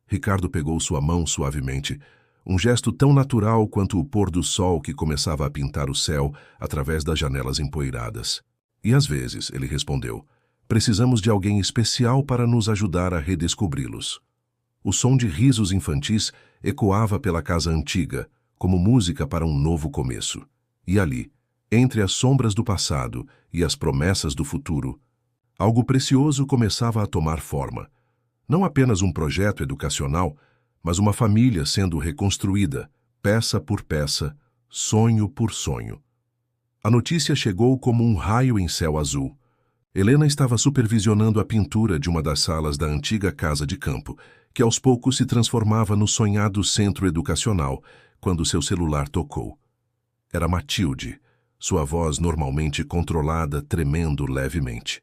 Speaker 1: Ricardo pegou sua mão suavemente, um gesto tão natural quanto o pôr do sol que começava a pintar o céu através das janelas empoeiradas. "E às vezes," ele respondeu, "precisamos de alguém especial para nos ajudar a redescobri-los." O som de risos infantis ecoava pela casa antiga, como música para um novo começo. E ali, entre as sombras do passado e as promessas do futuro, algo precioso começava a tomar forma. Não apenas um projeto educacional, mas uma família sendo reconstruída, peça por peça, sonho por sonho. A notícia chegou como um raio em céu azul. Helena estava supervisionando a pintura de uma das salas da antiga casa de campo, que aos poucos se transformava no sonhado centro educacional, quando seu celular tocou. Era Matilde, sua voz normalmente controlada tremendo levemente.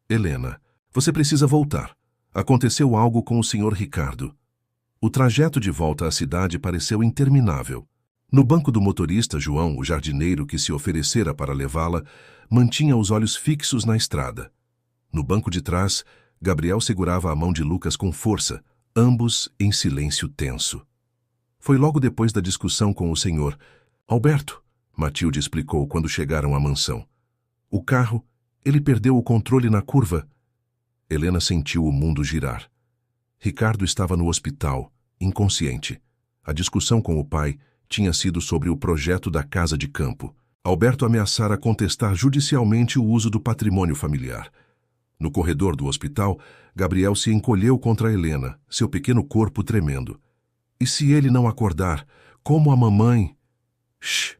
Speaker 1: Helena, você precisa voltar. Aconteceu algo com o Sr. Ricardo. O trajeto de volta à cidade pareceu interminável. No banco do motorista, João, o jardineiro que se oferecera para levá-la, mantinha os olhos fixos na estrada. No banco de trás, Gabriel segurava a mão de Lucas com força, ambos em silêncio tenso. Foi logo depois da discussão com o senhor. Alberto, Matilde explicou quando chegaram à mansão. O carro, ele perdeu o controle na curva. Helena sentiu o mundo girar. Ricardo estava no hospital, inconsciente. A discussão com o pai tinha sido sobre o projeto da casa de campo. Alberto ameaçara contestar judicialmente o uso do patrimônio familiar. No corredor do hospital, Gabriel se encolheu contra Helena, seu pequeno corpo tremendo. E se ele não acordar, como a mamãe... Shh!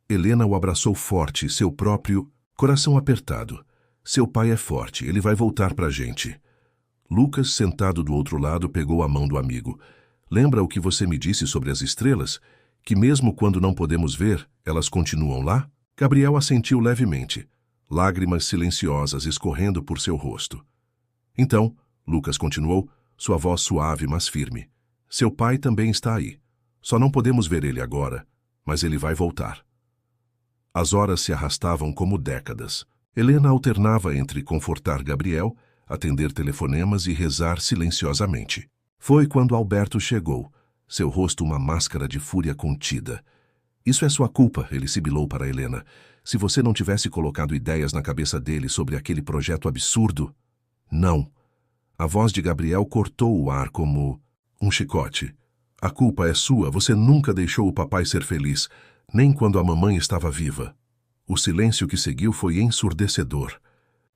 Speaker 1: Helena o abraçou forte, seu próprio coração apertado. Seu pai é forte, ele vai voltar pra gente. Lucas, sentado do outro lado, pegou a mão do amigo. Lembra o que você me disse sobre as estrelas? Que mesmo quando não podemos ver, elas continuam lá? Gabriel assentiu levemente, lágrimas silenciosas escorrendo por seu rosto. Então, Lucas continuou, sua voz suave mas firme. Seu pai também está aí. Só não podemos ver ele agora, mas ele vai voltar. As horas se arrastavam como décadas. Helena alternava entre confortar Gabriel, atender telefonemas e rezar silenciosamente. Foi quando Alberto chegou, seu rosto uma máscara de fúria contida. Isso é sua culpa, ele sibilou para Helena. Se você não tivesse colocado ideias na cabeça dele sobre aquele projeto absurdo... Não. A voz de Gabriel cortou o ar como um chicote. A culpa é sua, você nunca deixou o papai ser feliz, nem quando a mamãe estava viva. O silêncio que seguiu foi ensurdecedor.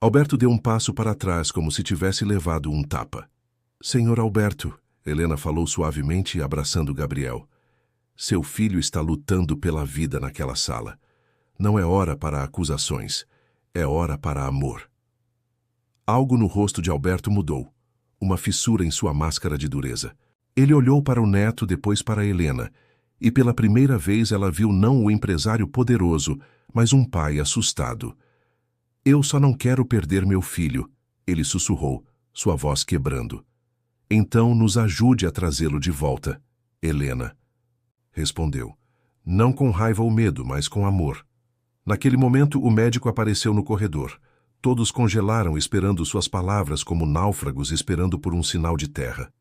Speaker 1: Alberto deu um passo para trás, como se tivesse levado um tapa. Senhor Alberto, Helena falou suavemente, abraçando Gabriel. Seu filho está lutando pela vida naquela sala. Não é hora para acusações, é hora para amor. Algo no rosto de Alberto mudou, uma fissura em sua máscara de dureza. Ele olhou para o neto, depois para Helena, e pela primeira vez ela viu não o empresário poderoso, mas um pai assustado. Eu só não quero perder meu filho, ele sussurrou, sua voz quebrando. Então nos ajude a trazê-lo de volta, Helena. Respondeu, não com raiva ou medo, mas com amor. Naquele momento o médico apareceu no corredor. Todos congelaram esperando suas palavras como náufragos esperando por um sinal de terra.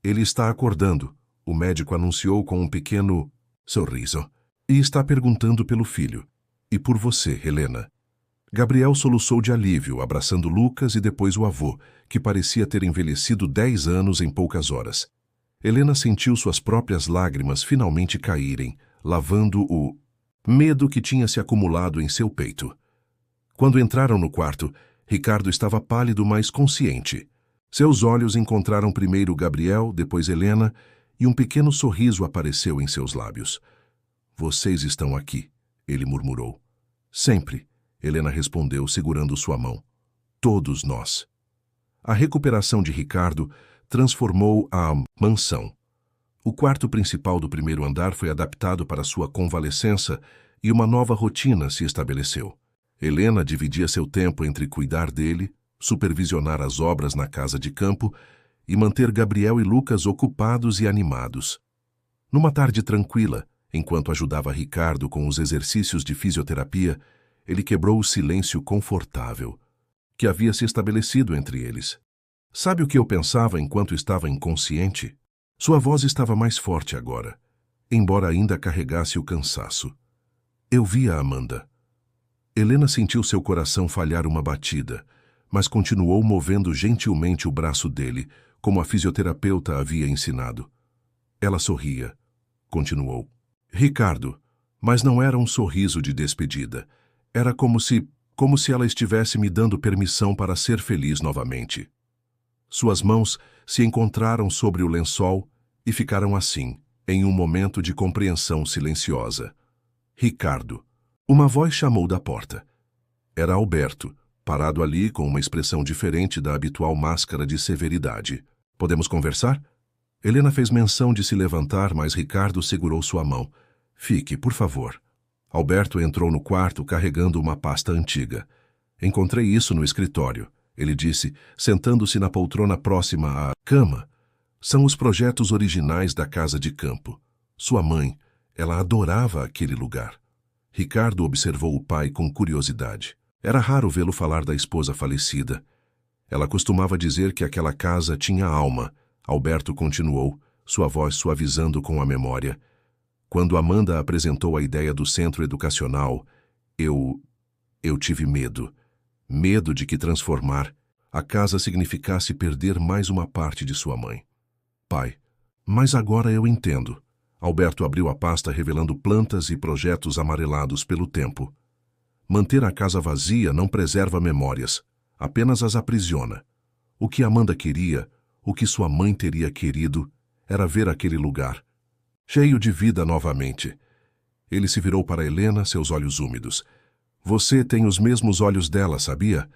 Speaker 1: Ele está acordando, o médico anunciou com um pequeno sorriso. E está perguntando pelo filho. E por você, Helena. Gabriel soluçou de alívio, abraçando Lucas e depois o avô, que parecia ter envelhecido 10 anos em poucas horas. Helena sentiu suas próprias lágrimas finalmente caírem, lavando o medo que tinha se acumulado em seu peito. Quando entraram no quarto, Ricardo estava pálido, mas consciente. Seus olhos encontraram primeiro Gabriel, depois Helena, e um pequeno sorriso apareceu em seus lábios. Vocês estão aqui, ele murmurou. Sempre, Helena respondeu, segurando sua mão. Todos nós. A recuperação de Ricardo transformou a mansão. O quarto principal do primeiro andar foi adaptado para sua convalescença e uma nova rotina se estabeleceu. Helena dividia seu tempo entre cuidar dele, supervisionar as obras na casa de campo e manter Gabriel e Lucas ocupados e animados. Numa tarde tranquila, enquanto ajudava Ricardo com os exercícios de fisioterapia, ele quebrou o silêncio confortável que havia se estabelecido entre eles. Sabe o que eu pensava enquanto estava inconsciente? Sua voz estava mais forte agora, embora ainda carregasse o cansaço. Eu via Amanda. Helena sentiu seu coração falhar uma batida, mas continuou movendo gentilmente o braço dele, como a fisioterapeuta havia ensinado. Ela sorria. Continuou. Ricardo, mas não era um sorriso de despedida. Era como se ela estivesse me dando permissão para ser feliz novamente. Suas mãos se encontraram sobre o lençol e ficaram assim, em um momento de compreensão silenciosa. Ricardo. Uma voz chamou da porta. Era Alberto, parado ali com uma expressão diferente da habitual máscara de severidade. Podemos conversar? Helena fez menção de se levantar, mas Ricardo segurou sua mão. Fique, por favor. Alberto entrou no quarto carregando uma pasta antiga. Encontrei isso no escritório, ele disse, sentando-se na poltrona próxima à cama. São os projetos originais da casa de campo. Sua mãe, ela adorava aquele lugar. Ricardo observou o pai com curiosidade. Era raro vê-lo falar da esposa falecida. Ela costumava dizer que aquela casa tinha alma. Alberto continuou, sua voz suavizando com a memória. Quando Amanda apresentou a ideia do centro educacional, eu tive medo. Medo de que transformar a casa significasse perder mais uma parte de sua mãe. Pai, mas agora eu entendo. Alberto abriu a pasta revelando plantas e projetos amarelados pelo tempo. Manter a casa vazia não preserva memórias, apenas as aprisiona. O que Amanda queria, o que sua mãe teria querido, era ver aquele lugar, cheio de vida novamente. Ele se virou para Helena, seus olhos úmidos. Você tem os mesmos olhos dela, sabia?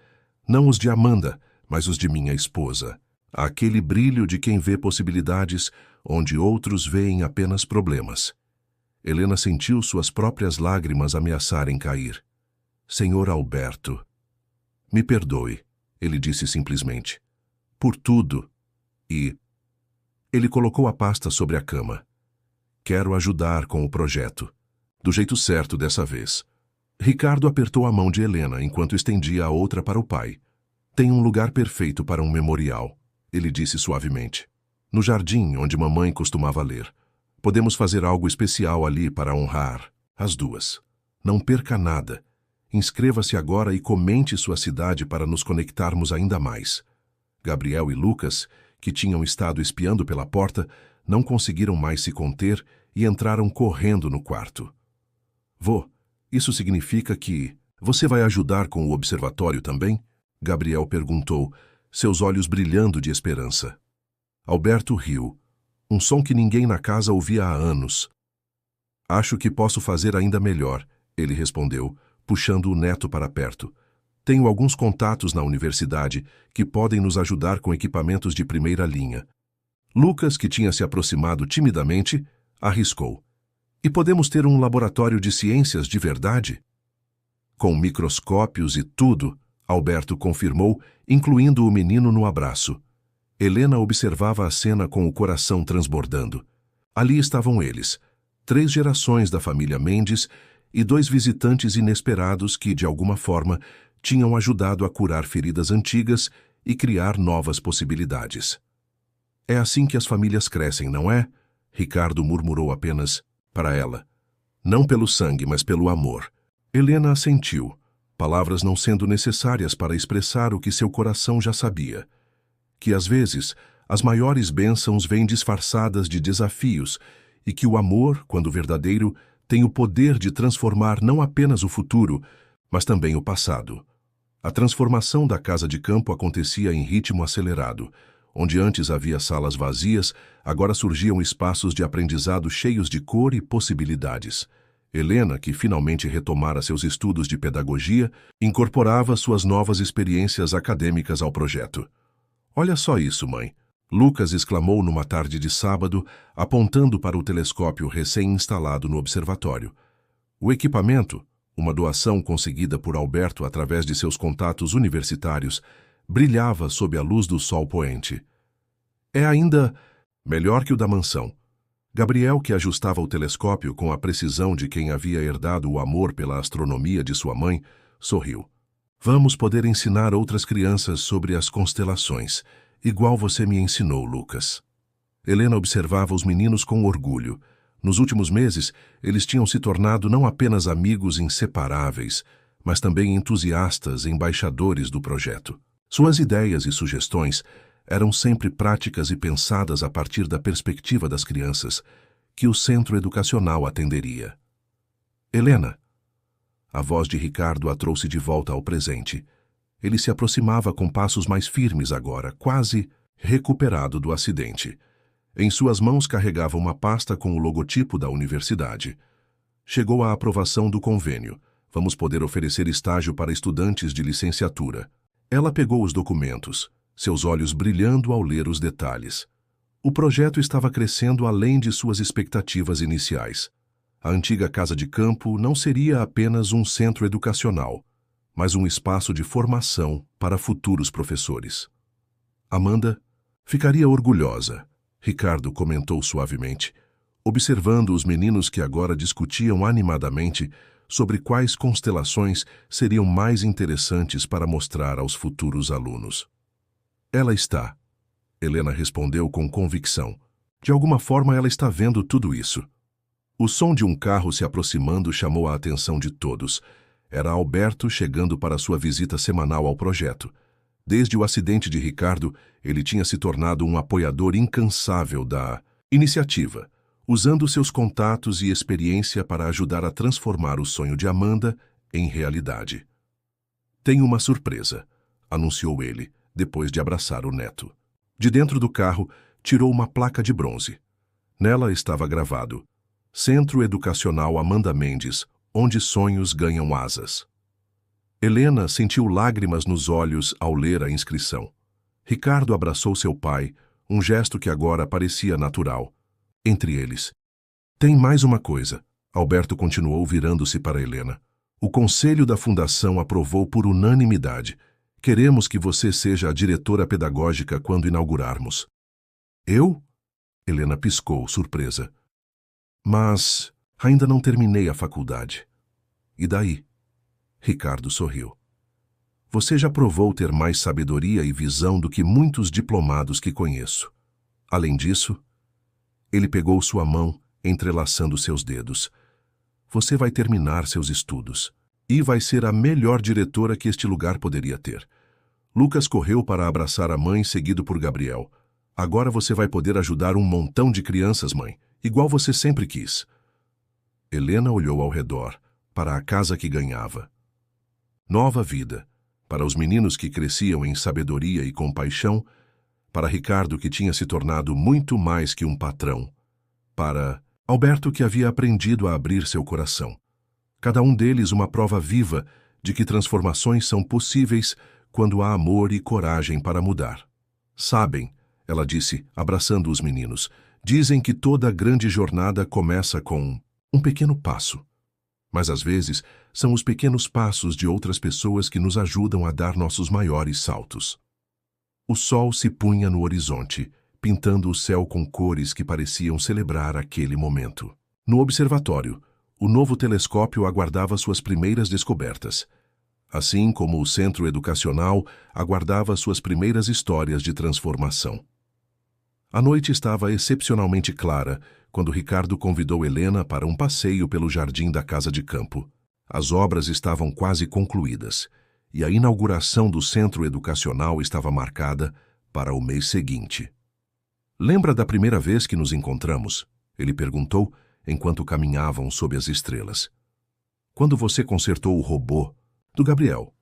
Speaker 1: Não os de Amanda, mas os de minha esposa. Aquele brilho de quem vê possibilidades onde outros veem apenas problemas. Helena sentiu suas próprias lágrimas ameaçarem cair. Senhor Alberto, me perdoe, ele disse simplesmente. Por tudo. E ele colocou a pasta sobre a cama. Quero ajudar com o projeto. Do jeito certo dessa vez. Ricardo apertou a mão de Helena enquanto estendia a outra para o pai. Tem um lugar perfeito para um memorial, ele disse suavemente. No jardim onde mamãe costumava ler. Podemos fazer algo especial ali para honrar as duas. Não perca nada. Inscreva-se agora e comente sua cidade para nos conectarmos ainda mais. Gabriel e Lucas, que tinham estado espiando pela porta, não conseguiram mais se conter e entraram correndo no quarto. Vô, isso significa que você vai ajudar com o observatório também? Gabriel perguntou, seus olhos brilhando de esperança. Alberto riu, um som que ninguém na casa ouvia há anos. Acho que posso fazer ainda melhor, ele respondeu, puxando o neto para perto. Tenho alguns contatos na universidade que podem nos ajudar com equipamentos de primeira linha. Lucas, que tinha se aproximado timidamente, arriscou. E podemos ter um laboratório de ciências de verdade? Com microscópios e tudo, Alberto confirmou, incluindo o menino no abraço. Helena observava a cena com o coração transbordando. Ali estavam eles, 3 gerações da família Mendes e 2 visitantes inesperados que, de alguma forma, tinham ajudado a curar feridas antigas e criar novas possibilidades. É assim que as famílias crescem, não é? Ricardo murmurou apenas para ela. Não pelo sangue, mas pelo amor. Helena assentiu, palavras não sendo necessárias para expressar o que seu coração já sabia. Que às vezes as maiores bênçãos vêm disfarçadas de desafios e que o amor, quando verdadeiro, tem o poder de transformar não apenas o futuro, mas também o passado. A transformação da casa de campo acontecia em ritmo acelerado. Onde antes havia salas vazias, agora surgiam espaços de aprendizado cheios de cor e possibilidades. Helena, que finalmente retomara seus estudos de pedagogia, incorporava suas novas experiências acadêmicas ao projeto. Olha só isso, mãe! Lucas exclamou numa tarde de sábado, apontando para o telescópio recém-instalado no observatório. O equipamento, uma doação conseguida por Alberto através de seus contatos universitários, brilhava sob a luz do sol poente. É ainda melhor que o da mansão. Gabriel, que ajustava o telescópio com a precisão de quem havia herdado o amor pela astronomia de sua mãe, sorriu. Vamos poder ensinar outras crianças sobre as constelações, igual você me ensinou, Lucas. Helena observava os meninos com orgulho. Nos últimos meses, eles tinham se tornado não apenas amigos inseparáveis, mas também entusiastas embaixadores do projeto. Suas ideias e sugestões eram sempre práticas e pensadas a partir da perspectiva das crianças, que o centro educacional atenderia. Helena. A voz de Ricardo a trouxe de volta ao presente. Ele se aproximava com passos mais firmes agora, quase recuperado do acidente. Em suas mãos carregava uma pasta com o logotipo da universidade. Chegou a aprovação do convênio. Vamos poder oferecer estágio para estudantes de licenciatura. Ela pegou os documentos, seus olhos brilhando ao ler os detalhes. O projeto estava crescendo além de suas expectativas iniciais. A antiga casa de campo não seria apenas um centro educacional, mas um espaço de formação para futuros professores. Amanda ficaria orgulhosa, Ricardo comentou suavemente, observando os meninos que agora discutiam animadamente sobre quais constelações seriam mais interessantes para mostrar aos futuros alunos. Ela está, Helena respondeu com convicção. De alguma forma ela está vendo tudo isso. O som de um carro se aproximando chamou a atenção de todos. Era Alberto chegando para sua visita semanal ao projeto. Desde o acidente de Ricardo, ele tinha se tornado um apoiador incansável da iniciativa, usando seus contatos e experiência para ajudar a transformar o sonho de Amanda em realidade. Tenho uma surpresa, anunciou ele, depois de abraçar o neto. De dentro do carro, tirou uma placa de bronze. Nela estava gravado: Centro Educacional Amanda Mendes, onde sonhos ganham asas. Helena sentiu lágrimas nos olhos ao ler a inscrição. Ricardo abraçou seu pai, um gesto que agora parecia natural. Entre eles. Tem mais uma coisa, Alberto continuou virando-se para Helena. O conselho da fundação aprovou por unanimidade. Queremos que você seja a diretora pedagógica quando inaugurarmos. Eu? Helena piscou, surpresa. Mas ainda não terminei a faculdade. E daí? Ricardo sorriu. Você já provou ter mais sabedoria e visão do que muitos diplomados que conheço. Além disso, ele pegou sua mão, entrelaçando seus dedos. Você vai terminar seus estudos e vai ser a melhor diretora que este lugar poderia ter. Lucas correu para abraçar a mãe, seguido por Gabriel. Agora você vai poder ajudar um montão de crianças, mãe, igual você sempre quis. Helena olhou ao redor, para a casa que ganhava. Nova vida, para os meninos que cresciam em sabedoria e compaixão, para Ricardo que tinha se tornado muito mais que um patrão, para Alberto que havia aprendido a abrir seu coração. Cada um deles uma prova viva de que transformações são possíveis quando há amor e coragem para mudar. Sabem, ela disse, abraçando os meninos, dizem que toda grande jornada começa com um pequeno passo. Mas às vezes são os pequenos passos de outras pessoas que nos ajudam a dar nossos maiores saltos. O sol se punha no horizonte, pintando o céu com cores que pareciam celebrar aquele momento. No observatório, o novo telescópio aguardava suas primeiras descobertas, assim como o centro educacional aguardava suas primeiras histórias de transformação. A noite estava excepcionalmente clara quando Ricardo convidou Helena para um passeio pelo jardim da casa de campo. As obras estavam quase concluídas e a inauguração do centro educacional estava marcada para o mês seguinte. Lembra da primeira vez que nos encontramos? Ele perguntou enquanto caminhavam sob as estrelas. Quando você consertou o robô do Gabriel.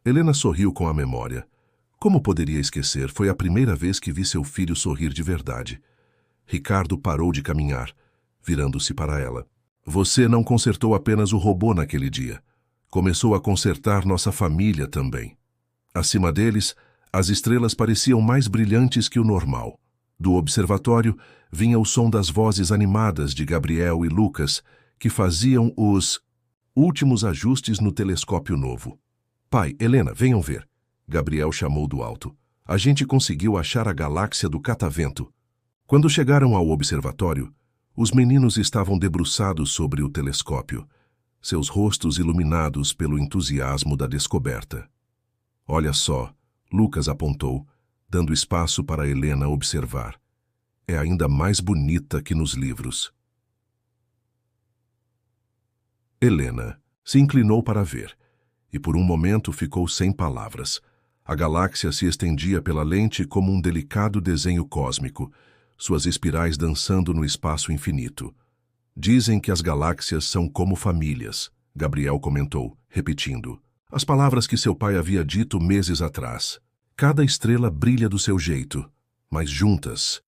Speaker 1: Helena sorriu com a memória. Como poderia esquecer? Foi a primeira vez que vi seu filho sorrir de verdade. Ricardo parou de caminhar, virando-se para ela. Você não consertou apenas o robô naquele dia. Começou a consertar nossa família também. Acima deles, as estrelas pareciam mais brilhantes que o normal. Do observatório vinha o som das vozes animadas de Gabriel e Lucas, que faziam os últimos ajustes no telescópio novo. Pai, Helena, venham ver. Gabriel chamou do alto. A gente conseguiu achar a galáxia do Catavento. Quando chegaram ao observatório, os meninos estavam debruçados sobre o telescópio, seus rostos iluminados pelo entusiasmo da descoberta. Olha só, Lucas apontou, dando espaço para Helena observar. É ainda mais bonita que nos livros. Helena se inclinou para ver, e por um momento ficou sem palavras. A galáxia se estendia pela lente como um delicado desenho cósmico, suas espirais dançando no espaço infinito. Dizem que as galáxias são como famílias, Gabriel comentou, repetindo. As palavras que seu pai havia dito meses atrás. Cada estrela brilha do seu jeito, mas juntas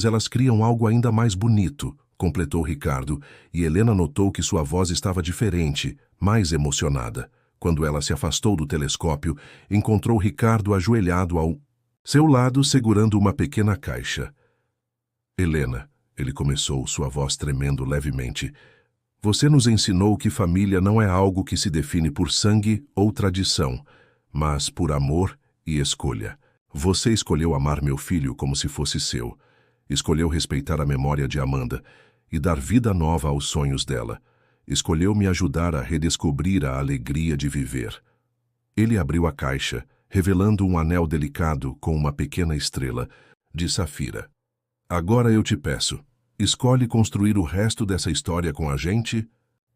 Speaker 1: elas criam algo ainda mais bonito, completou Ricardo, e Helena notou que sua voz estava diferente, mais emocionada. Quando ela se afastou do telescópio, encontrou Ricardo ajoelhado ao seu lado, segurando uma pequena caixa. Helena, ele começou, sua voz tremendo levemente, Você nos ensinou que família não é algo que se define por sangue ou tradição, mas por amor e escolha. Você escolheu amar meu filho como se fosse seu. Escolheu respeitar a memória de Amanda e dar vida nova aos sonhos dela. Escolheu me ajudar a redescobrir a alegria de viver. Ele abriu a caixa, revelando um anel delicado com uma pequena estrela de safira. Agora eu te peço, escolhe construir o resto dessa história com a gente?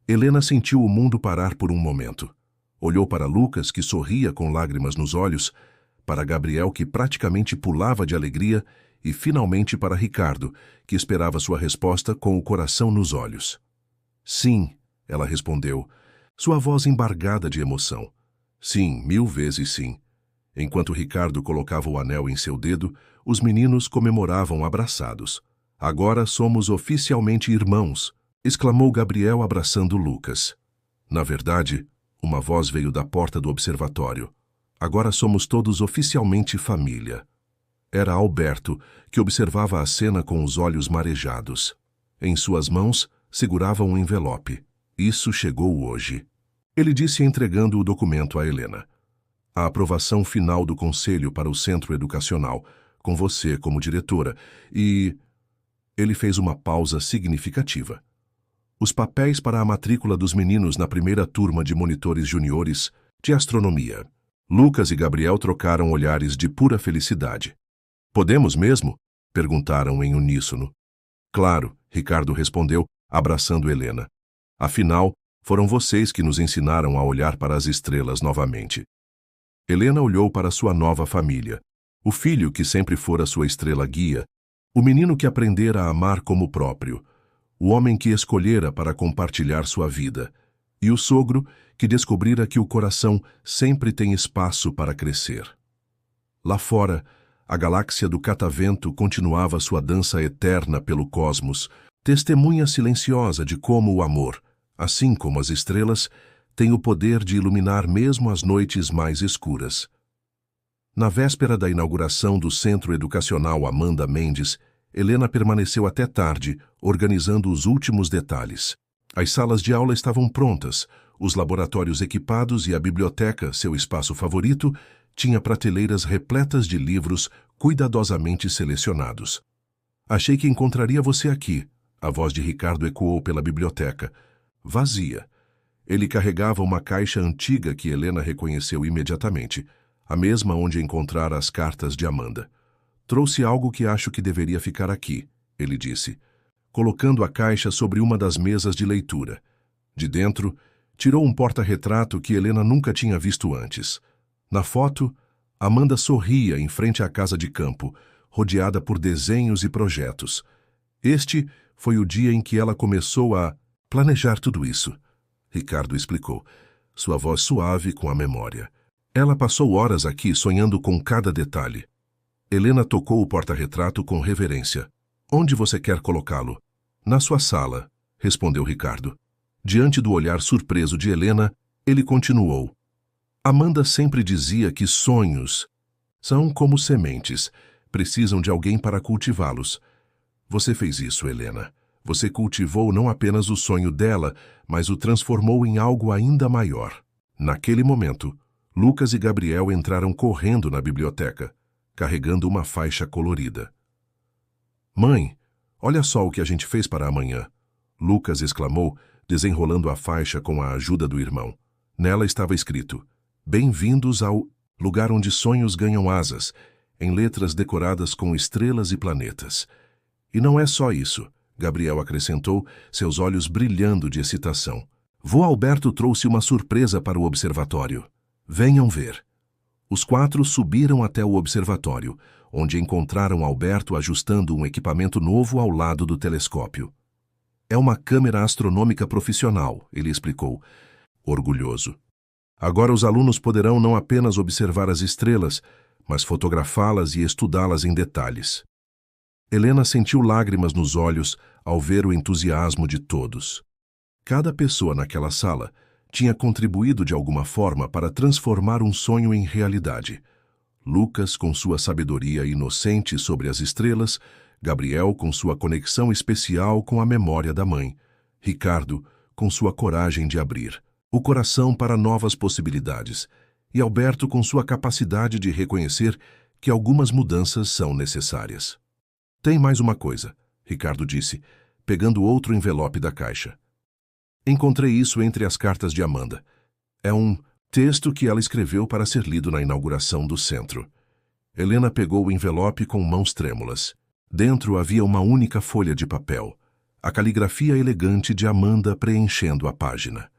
Speaker 1: Helena sentiu o mundo parar por um momento. Olhou para Lucas, que sorria com lágrimas nos olhos, para Gabriel, que praticamente pulava de alegria, e finalmente para Ricardo, que esperava sua resposta com o coração nos olhos. Sim, ela respondeu, sua voz embargada de emoção. Sim, 1000 vezes sim. Enquanto Ricardo colocava o anel em seu dedo, os meninos comemoravam abraçados. Agora somos oficialmente irmãos, exclamou Gabriel abraçando Lucas. Na verdade, uma voz veio da porta do observatório. Agora somos todos oficialmente família. Era Alberto, que observava a cena com os olhos marejados. Em suas mãos, segurava um envelope. Isso chegou hoje. Ele disse entregando o documento a Helena. A aprovação final do conselho para o centro educacional, com você como diretora, e... Ele fez uma pausa significativa. Os papéis para a matrícula dos meninos na primeira turma de monitores juniores de astronomia. Lucas e Gabriel trocaram olhares de pura felicidade. Podemos mesmo? Perguntaram em uníssono. Claro, Ricardo respondeu, abraçando Helena. Afinal, foram vocês que nos ensinaram a olhar para as estrelas novamente. Helena olhou para sua nova família. O filho que sempre fora sua estrela guia, o menino que aprendera a amar como próprio, o homem que escolhera para compartilhar sua vida, e o sogro que descobrira que o coração sempre tem espaço para crescer. Lá fora, a galáxia do catavento continuava sua dança eterna pelo cosmos, testemunha silenciosa de como o amor, assim como as estrelas, tem o poder de iluminar mesmo as noites mais escuras. Na véspera da inauguração do Centro Educacional Amanda Mendes, Helena permaneceu até tarde, organizando os últimos detalhes. As salas de aula estavam prontas, os laboratórios equipados e a biblioteca, seu espaço favorito, tinha prateleiras repletas de livros cuidadosamente selecionados. Achei que encontraria você aqui, a voz de Ricardo ecoou pela biblioteca. Vazia. Ele carregava uma caixa antiga que Helena reconheceu imediatamente, a mesma onde encontrara as cartas de Amanda. Trouxe algo que acho que deveria ficar aqui, ele disse, colocando a caixa sobre uma das mesas de leitura. De dentro, tirou um porta-retrato que Helena nunca tinha visto antes. Na foto, Amanda sorria em frente à casa de campo, rodeada por desenhos e projetos. Este foi o dia em que ela começou a planejar tudo isso. Ricardo explicou, sua voz suave com a memória. Ela passou horas aqui sonhando com cada detalhe. Helena tocou o porta-retrato com reverência. Onde você quer colocá-lo? Na sua sala, respondeu Ricardo. Diante do olhar surpreso de Helena, ele continuou. Amanda sempre dizia que sonhos são como sementes, precisam de alguém para cultivá-los. Você fez isso, Helena. Você cultivou não apenas o sonho dela, mas o transformou em algo ainda maior. Naquele momento, Lucas e Gabriel entraram correndo na biblioteca, carregando uma faixa colorida. Mãe, olha só o que a gente fez para amanhã, Lucas exclamou, desenrolando a faixa com a ajuda do irmão. Nela estava escrito, Bem-vindos ao lugar onde sonhos ganham asas, em letras decoradas com estrelas e planetas. E não é só isso, Gabriel acrescentou, seus olhos brilhando de excitação. Vô Alberto trouxe uma surpresa para o observatório. Venham ver. Os 4 subiram até o observatório, onde encontraram Alberto ajustando um equipamento novo ao lado do telescópio. É uma câmera astronômica profissional, ele explicou, orgulhoso. Agora os alunos poderão não apenas observar as estrelas, mas fotografá-las e estudá-las em detalhes. Helena sentiu lágrimas nos olhos ao ver o entusiasmo de todos. Cada pessoa naquela sala tinha contribuído de alguma forma para transformar um sonho em realidade. Lucas com sua sabedoria inocente sobre as estrelas, Gabriel com sua conexão especial com a memória da mãe, Ricardo com sua coragem de abrir o coração para novas possibilidades, e Alberto com sua capacidade de reconhecer que algumas mudanças são necessárias. Tem mais uma coisa, Ricardo disse, pegando outro envelope da caixa. Encontrei isso entre as cartas de Amanda. É um texto que ela escreveu para ser lido na inauguração do centro. Helena pegou o envelope com mãos trêmulas. Dentro havia uma única folha de papel, a caligrafia elegante de Amanda preenchendo a página.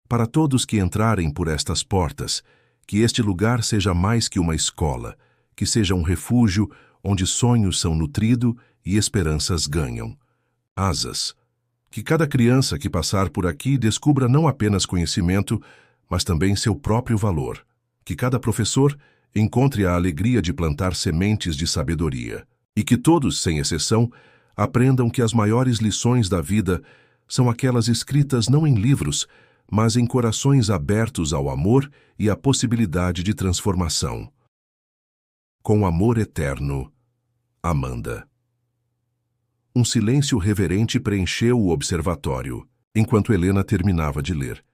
Speaker 1: Para todos que entrarem por estas portas, que este lugar seja mais que uma escola, que seja um refúgio onde sonhos são nutridos e esperanças ganham asas. Que cada criança que passar por aqui descubra não apenas conhecimento, mas também seu próprio valor. Que cada professor encontre a alegria de plantar sementes de sabedoria. E que todos, sem exceção, aprendam que as maiores lições da vida são aquelas escritas não em livros, mas em corações abertos ao amor e à possibilidade de transformação. Com amor eterno, Amanda. Um silêncio reverente preencheu o observatório, enquanto Helena terminava de ler.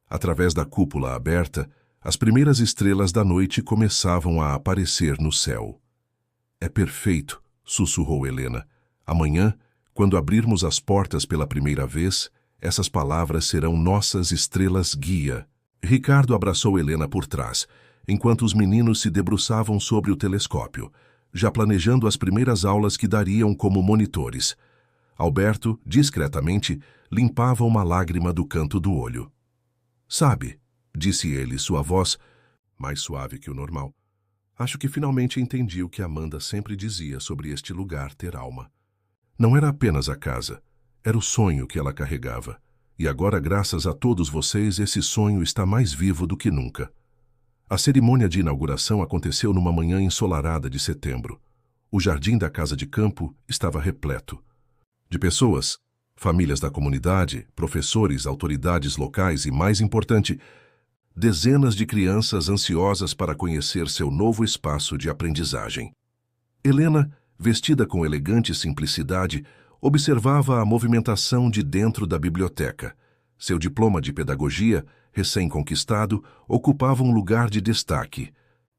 Speaker 1: Através da cúpula aberta, as primeiras estrelas da noite começavam a aparecer no céu. É perfeito, sussurrou Helena. Amanhã, quando abrirmos as portas pela primeira vez, essas palavras serão nossas estrelas guia. Ricardo abraçou Helena por trás, enquanto os meninos se debruçavam sobre o telescópio, já planejando as primeiras aulas que dariam como monitores. Alberto, discretamente, limpava uma lágrima do canto do olho. Sabe, disse ele, sua voz mais suave que o normal. Acho que finalmente entendi o que Amanda sempre dizia sobre este lugar ter alma. Não era apenas a casa, era o sonho que ela carregava. E agora, graças a todos vocês, esse sonho está mais vivo do que nunca. A cerimônia de inauguração aconteceu numa manhã ensolarada de setembro. O jardim da casa de campo estava repleto de pessoas, famílias da comunidade, professores, autoridades locais e, mais importante, dezenas de crianças ansiosas para conhecer seu novo espaço de aprendizagem. Helena, vestida com elegante simplicidade, observava a movimentação de dentro da biblioteca. Seu diploma de pedagogia, recém-conquistado, ocupava um lugar de destaque,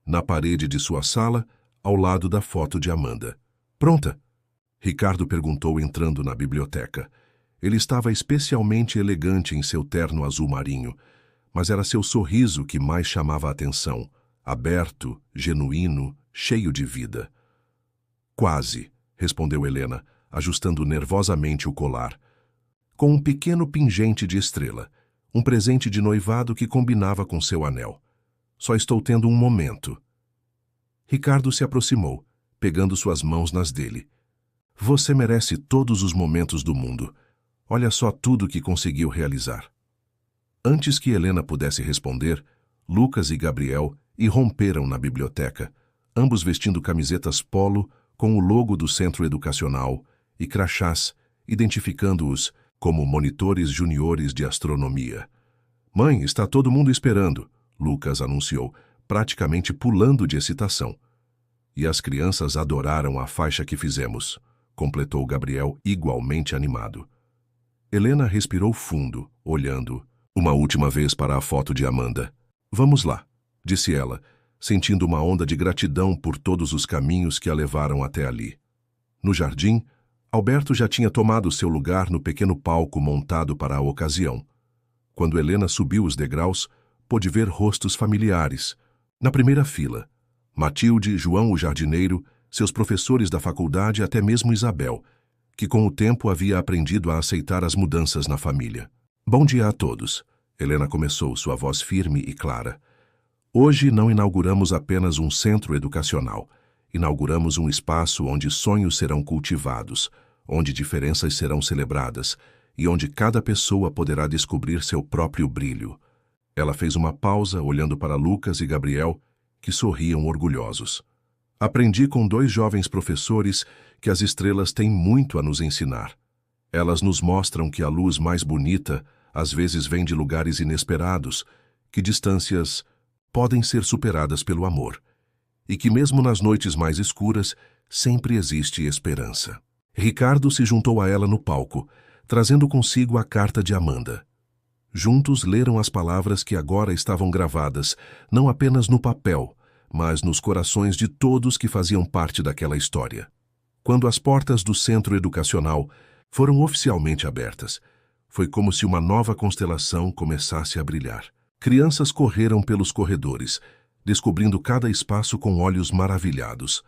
Speaker 1: na parede de sua sala, ao lado da foto de Amanda. Pronta? Ricardo perguntou entrando na biblioteca. Ele estava especialmente elegante em seu terno azul marinho, mas era seu sorriso que mais chamava a atenção, aberto, genuíno, cheio de vida. Quase, respondeu Helena, ajustando nervosamente o colar, com um pequeno pingente de estrela, um presente de noivado que combinava com seu anel. Só estou tendo um momento. Ricardo se aproximou, pegando suas mãos nas dele. Você merece todos os momentos do mundo. Olha só tudo que conseguiu realizar. Antes que Helena pudesse responder, Lucas e Gabriel irromperam na biblioteca, ambos vestindo camisetas polo com o logo do centro educacional e crachás, identificando-os como monitores juniores de astronomia. Mãe, está todo mundo esperando, Lucas anunciou, praticamente pulando de excitação. E as crianças adoraram a faixa que fizemos, completou Gabriel igualmente animado. Helena respirou fundo, olhando uma última vez para a foto de Amanda. Vamos lá, disse ela, sentindo uma onda de gratidão por todos os caminhos que a levaram até ali. No jardim, Alberto já tinha tomado seu lugar no pequeno palco montado para a ocasião. Quando Helena subiu os degraus, pôde ver rostos familiares. Na primeira fila, Matilde, João o jardineiro, seus professores da faculdade e até mesmo Isabel, que com o tempo havia aprendido a aceitar as mudanças na família. Bom dia a todos, Helena começou, sua voz firme e clara. Hoje não inauguramos apenas um centro educacional. Inauguramos um espaço onde sonhos serão cultivados, onde diferenças serão celebradas e onde cada pessoa poderá descobrir seu próprio brilho. Ela fez uma pausa, olhando para Lucas e Gabriel, que sorriam orgulhosos. Aprendi com 2 jovens professores que as estrelas têm muito a nos ensinar. Elas nos mostram que a luz mais bonita às vezes vem de lugares inesperados, que distâncias podem ser superadas pelo amor, e que mesmo nas noites mais escuras sempre existe esperança. Ricardo se juntou a ela no palco, trazendo consigo a carta de Amanda. Juntos leram as palavras que agora estavam gravadas, não apenas no papel, mas nos corações de todos que faziam parte daquela história. Quando as portas do centro educacional foram oficialmente abertas, foi como se uma nova constelação começasse a brilhar. Crianças correram pelos corredores, descobrindo cada espaço com olhos maravilhados.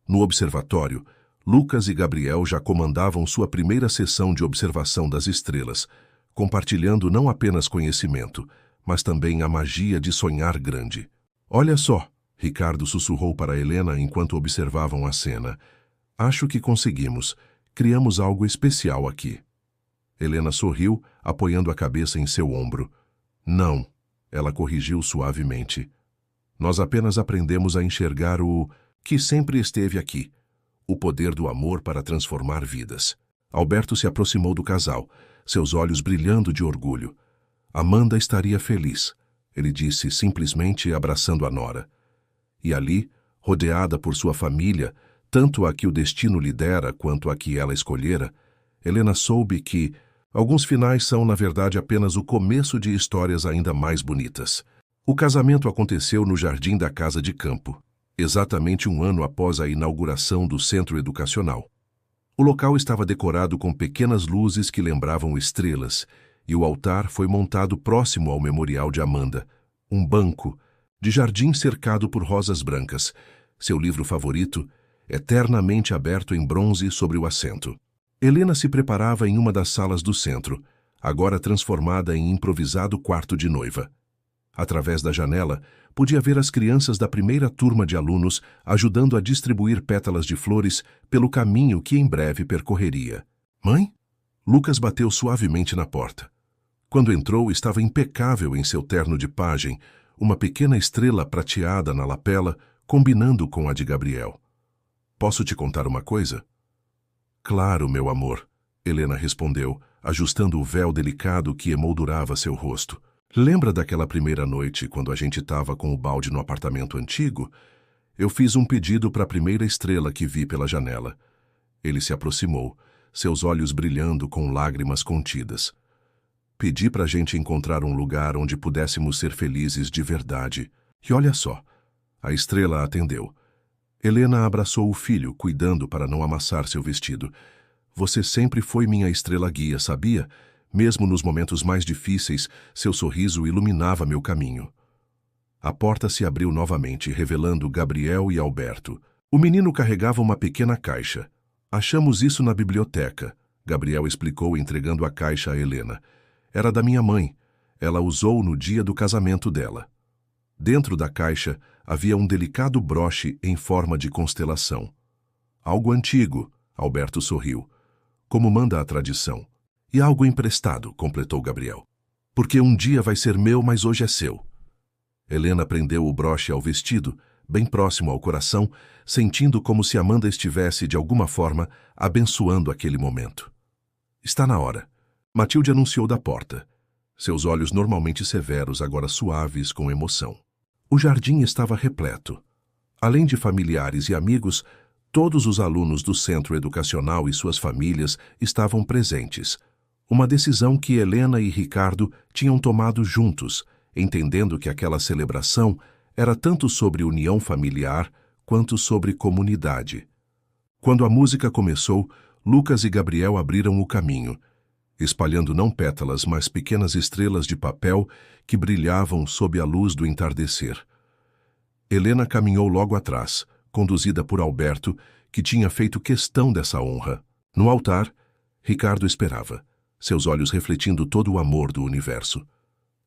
Speaker 1: No observatório, Lucas e Gabriel já comandavam sua primeira sessão de observação das estrelas, compartilhando não apenas conhecimento, mas também a magia de sonhar grande. "Olha só", Ricardo sussurrou para Helena enquanto observavam a cena. "Acho que conseguimos. Criamos algo especial aqui." Helena sorriu, apoiando a cabeça em seu ombro. "Não", ela corrigiu suavemente. "Nós apenas aprendemos a enxergar o que sempre esteve aqui, o poder do amor para transformar vidas." Alberto se aproximou do casal, seus olhos brilhando de orgulho. "Amanda estaria feliz", ele disse, simplesmente abraçando a nora. E ali, rodeada por sua família, tanto a que o destino lhe dera quanto a que ela escolhera, Helena soube que alguns finais são, na verdade, apenas o começo de histórias ainda mais bonitas. O casamento aconteceu no jardim da casa de campo, exatamente um ano após a inauguração do centro educacional. O local estava decorado com pequenas luzes que lembravam estrelas, e o altar foi montado próximo ao memorial de Amanda, um banco de jardim cercado por rosas brancas, seu livro favorito, eternamente aberto em bronze sobre o assento. Helena se preparava em uma das salas do centro, agora transformada em improvisado quarto de noiva. Através da janela, podia ver as crianças da primeira turma de alunos ajudando a distribuir pétalas de flores pelo caminho que em breve percorreria. "Mãe?" Lucas bateu suavemente na porta. Quando entrou, estava impecável em seu terno de pajem, uma pequena estrela prateada na lapela, combinando com a de Gabriel. "Posso te contar uma coisa?" "Claro, meu amor", Helena respondeu, ajustando o véu delicado que emoldurava seu rosto. "Lembra daquela primeira noite, quando a gente estava com o balde no apartamento antigo? Eu fiz um pedido para a primeira estrela que vi pela janela." Ele se aproximou, seus olhos brilhando com lágrimas contidas. "Pedi para a gente encontrar um lugar onde pudéssemos ser felizes de verdade. E olha só." A estrela atendeu. Helena abraçou o filho, cuidando para não amassar seu vestido. "Você sempre foi minha estrela guia, sabia? Mesmo nos momentos mais difíceis, seu sorriso iluminava meu caminho." A porta se abriu novamente, revelando Gabriel e Alberto. O menino carregava uma pequena caixa. "Achamos isso na biblioteca", Gabriel explicou, entregando a caixa a Helena. "Era da minha mãe. Ela usou no dia do casamento dela." Dentro da caixa havia um delicado broche em forma de constelação. "Algo antigo", Alberto sorriu, "como manda a tradição." "E algo emprestado", completou Gabriel. "Porque um dia vai ser meu, mas hoje é seu." Helena prendeu o broche ao vestido, bem próximo ao coração, sentindo como se Amanda estivesse, de alguma forma, abençoando aquele momento. "Está na hora." Matilde anunciou da porta, seus olhos normalmente severos, agora suaves com emoção. O jardim estava repleto. Além de familiares e amigos, todos os alunos do centro educacional e suas famílias estavam presentes. Uma decisão que Helena e Ricardo tinham tomado juntos, entendendo que aquela celebração era tanto sobre união familiar quanto sobre comunidade. Quando a música começou, Lucas e Gabriel abriram o caminho, espalhando não pétalas, mas pequenas estrelas de papel que brilhavam sob a luz do entardecer. Helena caminhou logo atrás, conduzida por Alberto, que tinha feito questão dessa honra. No altar, Ricardo esperava, seus olhos refletindo todo o amor do universo.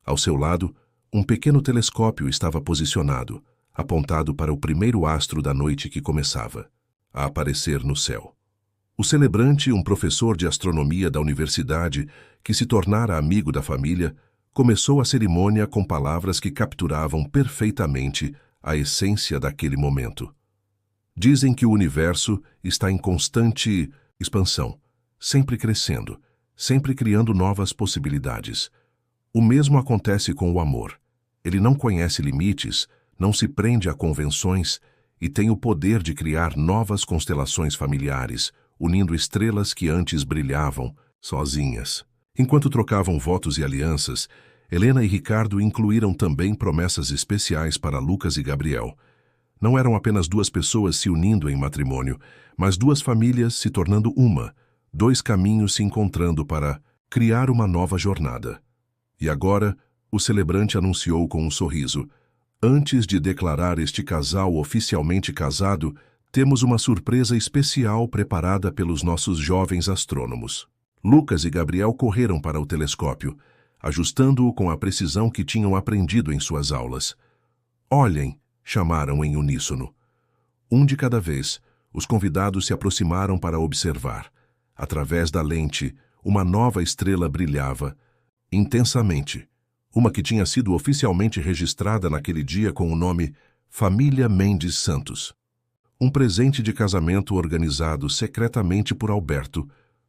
Speaker 1: Ao seu lado, um pequeno telescópio estava posicionado, apontado para o primeiro astro da noite que começava a aparecer no céu. O celebrante, um professor de astronomia da universidade, que se tornara amigo da família, começou a cerimônia com palavras que capturavam perfeitamente a essência daquele momento. Dizem que o universo está em constante expansão, sempre crescendo, sempre criando novas possibilidades. O mesmo acontece com o amor. Ele não conhece limites, não se prende a convenções e tem o poder de criar novas constelações familiares, unindo estrelas que antes brilhavam, sozinhas. Enquanto trocavam votos e alianças, Helena e Ricardo incluíram também promessas especiais para Lucas e Gabriel. Não eram apenas duas pessoas se unindo em matrimônio, mas duas famílias se tornando uma, dois caminhos se encontrando para criar uma nova jornada. E agora, o celebrante anunciou com um sorriso: antes de declarar este casal oficialmente casado, temos uma surpresa especial preparada pelos nossos jovens astrônomos. Lucas e Gabriel correram para o telescópio, ajustando-o com a precisão que tinham aprendido em suas aulas. Olhem, chamaram em uníssono. Um de cada vez, os convidados se aproximaram para observar. Através da lente, uma nova estrela brilhava, intensamente. Uma que tinha sido oficialmente registrada naquele dia com o nome Família Mendes Santos. Um presente de casamento organizado secretamente por Alberto,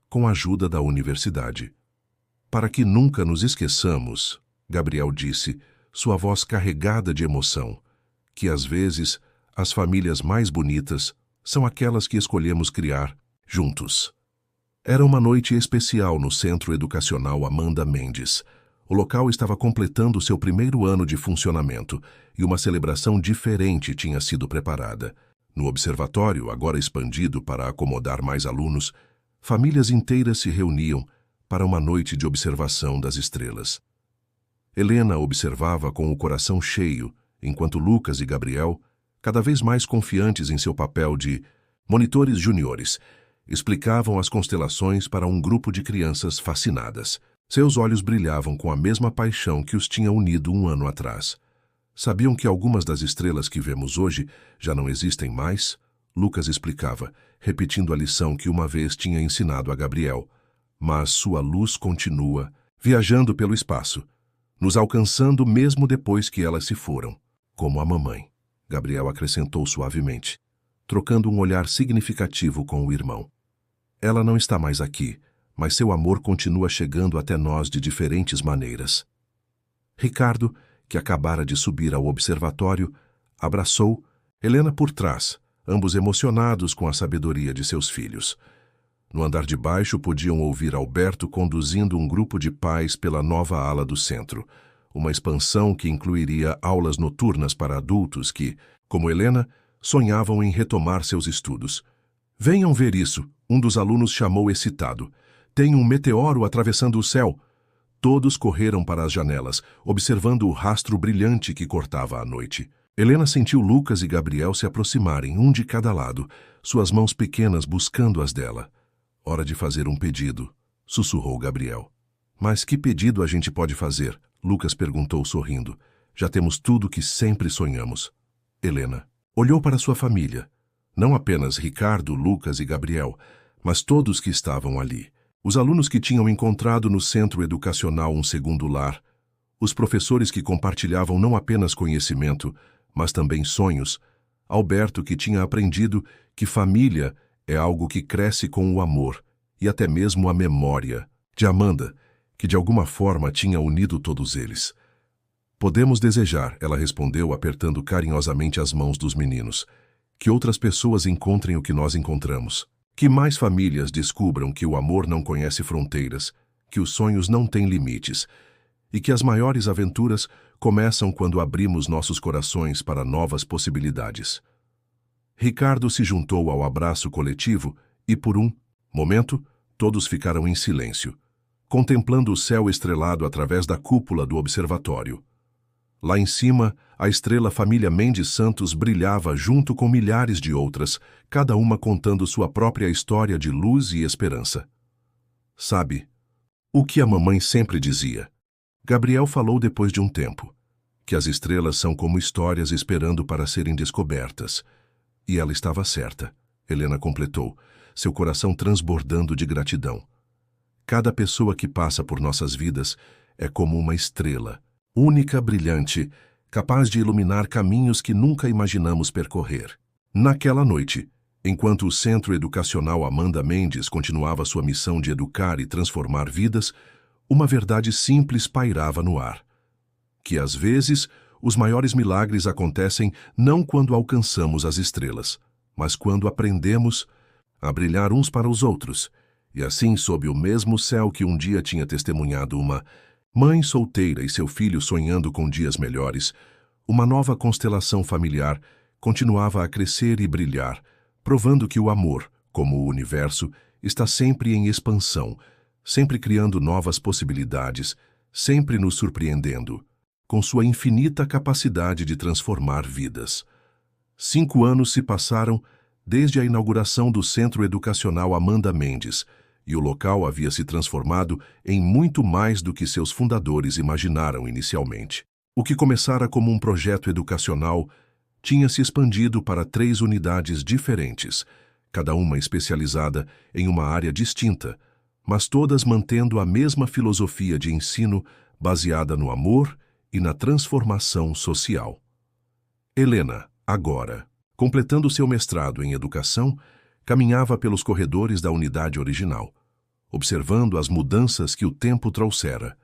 Speaker 1: com a ajuda da universidade. Para que nunca nos esqueçamos, Gabriel disse, sua voz carregada de emoção, que às vezes as famílias mais bonitas são aquelas que escolhemos criar juntos. Era uma noite especial no Centro Educacional Amanda Mendes. O local estava completando seu primeiro ano de funcionamento e uma celebração diferente tinha sido preparada. No observatório, agora expandido para acomodar mais alunos, famílias inteiras se reuniam para uma noite de observação das estrelas. Helena observava com o coração cheio, enquanto Lucas e Gabriel, cada vez mais confiantes em seu papel de monitores juniores, explicavam as constelações para um grupo de crianças fascinadas. Seus olhos brilhavam com a mesma paixão que os tinha unido um ano atrás. Sabiam que algumas das estrelas que vemos hoje já não existem mais? Lucas explicava, repetindo a lição que uma vez tinha ensinado a Gabriel. Mas sua luz continua, viajando pelo espaço, nos alcançando mesmo depois que elas se foram, como a mamãe. Gabriel acrescentou suavemente, trocando um olhar significativo com o irmão. Ela não está mais aqui, mas seu amor continua chegando até nós de diferentes maneiras. Ricardo, que acabara de subir ao observatório, abraçou Helena por trás, ambos emocionados com a sabedoria de seus filhos. No andar de baixo podiam ouvir Alberto conduzindo um grupo de pais pela nova ala do centro, uma expansão que incluiria aulas noturnas para adultos que, como Helena, sonhavam em retomar seus estudos. Venham ver isso, um dos alunos chamou excitado. Tem um meteoro atravessando o céu. Todos correram para as janelas, observando o rastro brilhante que cortava a noite. Helena sentiu Lucas e Gabriel se aproximarem, um de cada lado, suas mãos pequenas buscando as dela. Hora de fazer um pedido, sussurrou Gabriel. Mas que pedido a gente pode fazer? Lucas perguntou sorrindo. Já temos tudo que sempre sonhamos. Helena olhou para sua família. Não apenas Ricardo, Lucas e Gabriel, mas todos que estavam ali. Os alunos que tinham encontrado no centro educacional um segundo lar, os professores que compartilhavam não apenas conhecimento, mas também sonhos, Alberto que tinha aprendido que família é algo que cresce com o amor e até mesmo a memória, de Amanda, que de alguma forma tinha unido todos eles. Podemos desejar, ela respondeu apertando carinhosamente as mãos dos meninos, que outras pessoas encontrem o que nós encontramos. Que mais famílias descubram que o amor não conhece fronteiras, que os sonhos não têm limites, e que as maiores aventuras começam quando abrimos nossos corações para novas possibilidades. Ricardo se juntou ao abraço coletivo e, por um momento, todos ficaram em silêncio, contemplando o céu estrelado através da cúpula do observatório. Lá em cima, a estrela Família Mendes Santos brilhava junto com milhares de outras, cada uma contando sua própria história de luz e esperança. Sabe, o que a mamãe sempre dizia? Gabriel falou depois de um tempo, que as estrelas são como histórias esperando para serem descobertas. E ela estava certa, Helena completou, seu coração transbordando de gratidão. Cada pessoa que passa por nossas vidas é como uma estrela, única, brilhante, capaz de iluminar caminhos que nunca imaginamos percorrer. Naquela noite, enquanto o Centro Educacional Amanda Mendes continuava sua missão de educar e transformar vidas, uma verdade simples pairava no ar. Que às vezes, os maiores milagres acontecem não quando alcançamos as estrelas, mas quando aprendemos a brilhar uns para os outros E assim, sob o mesmo céu que um dia tinha testemunhado uma mãe solteira e seu filho sonhando com dias melhores, uma nova constelação familiar continuava a crescer e brilhar, provando que o amor, como o universo, está sempre em expansão, sempre criando novas possibilidades, sempre nos surpreendendo, com sua infinita capacidade de transformar vidas. 5 anos se passaram desde a inauguração do Centro Educacional Amanda Mendes, e o local havia se transformado em muito mais do que seus fundadores imaginaram inicialmente. O que começara como um projeto educacional tinha se expandido para 3 unidades diferentes, cada uma especializada em uma área distinta, mas todas mantendo a mesma filosofia de ensino baseada no amor e na transformação social. Helena, agora, completando seu mestrado em educação, caminhava pelos corredores da unidade original, observando as mudanças que o tempo trouxera.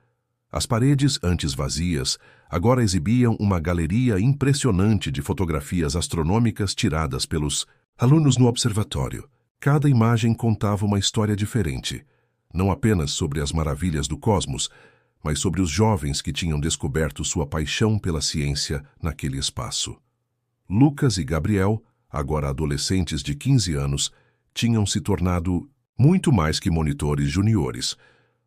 Speaker 1: As paredes, antes vazias, agora exibiam uma galeria impressionante de fotografias astronômicas tiradas pelos alunos no observatório. Cada imagem contava uma história diferente, não apenas sobre as maravilhas do cosmos, mas sobre os jovens que tinham descoberto sua paixão pela ciência naquele espaço. Lucas e Gabriel, agora adolescentes de 15 anos, tinham se tornado muito mais que monitores juniores.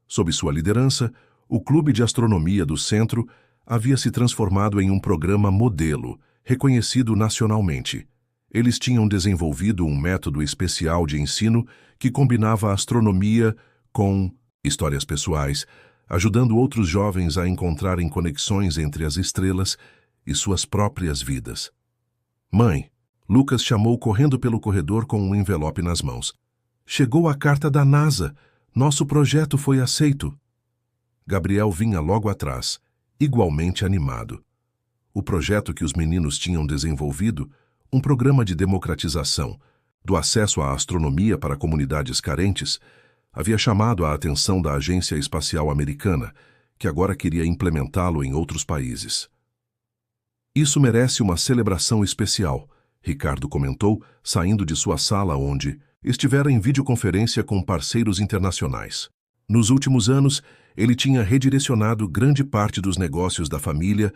Speaker 1: Sob sua liderança, o Clube de Astronomia do Centro havia se transformado em um programa modelo, reconhecido nacionalmente. Eles tinham desenvolvido um método especial de ensino que combinava a astronomia com histórias pessoais, ajudando outros jovens a encontrarem conexões entre as estrelas e suas próprias vidas. Mãe, Lucas chamou correndo pelo corredor com um envelope nas mãos. Chegou a carta da NASA. Nosso projeto foi aceito. Gabriel vinha logo atrás, igualmente animado. O projeto que os meninos tinham desenvolvido, um programa de democratização do acesso à astronomia para comunidades carentes, havia chamado a atenção da Agência Espacial Americana, que agora queria implementá-lo em outros países. Isso merece uma celebração especial, Ricardo comentou, saindo de sua sala onde estivera em videoconferência com parceiros internacionais. Nos últimos anos, ele tinha redirecionado grande parte dos negócios da família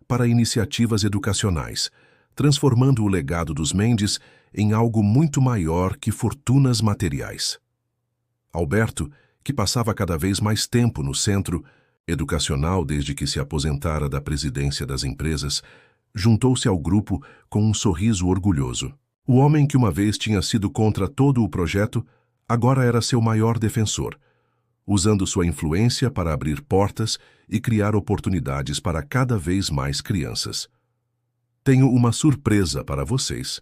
Speaker 1: para iniciativas educacionais, transformando o legado dos Mendes em algo muito maior que fortunas materiais. Alberto, que passava cada vez mais tempo no centro educacional desde que se aposentara da presidência das empresas, juntou-se ao grupo com um sorriso orgulhoso. O homem que uma vez tinha sido contra todo o projeto, agora era seu maior defensor, usando sua influência para abrir portas e criar oportunidades para cada vez mais crianças. Tenho uma surpresa para vocês,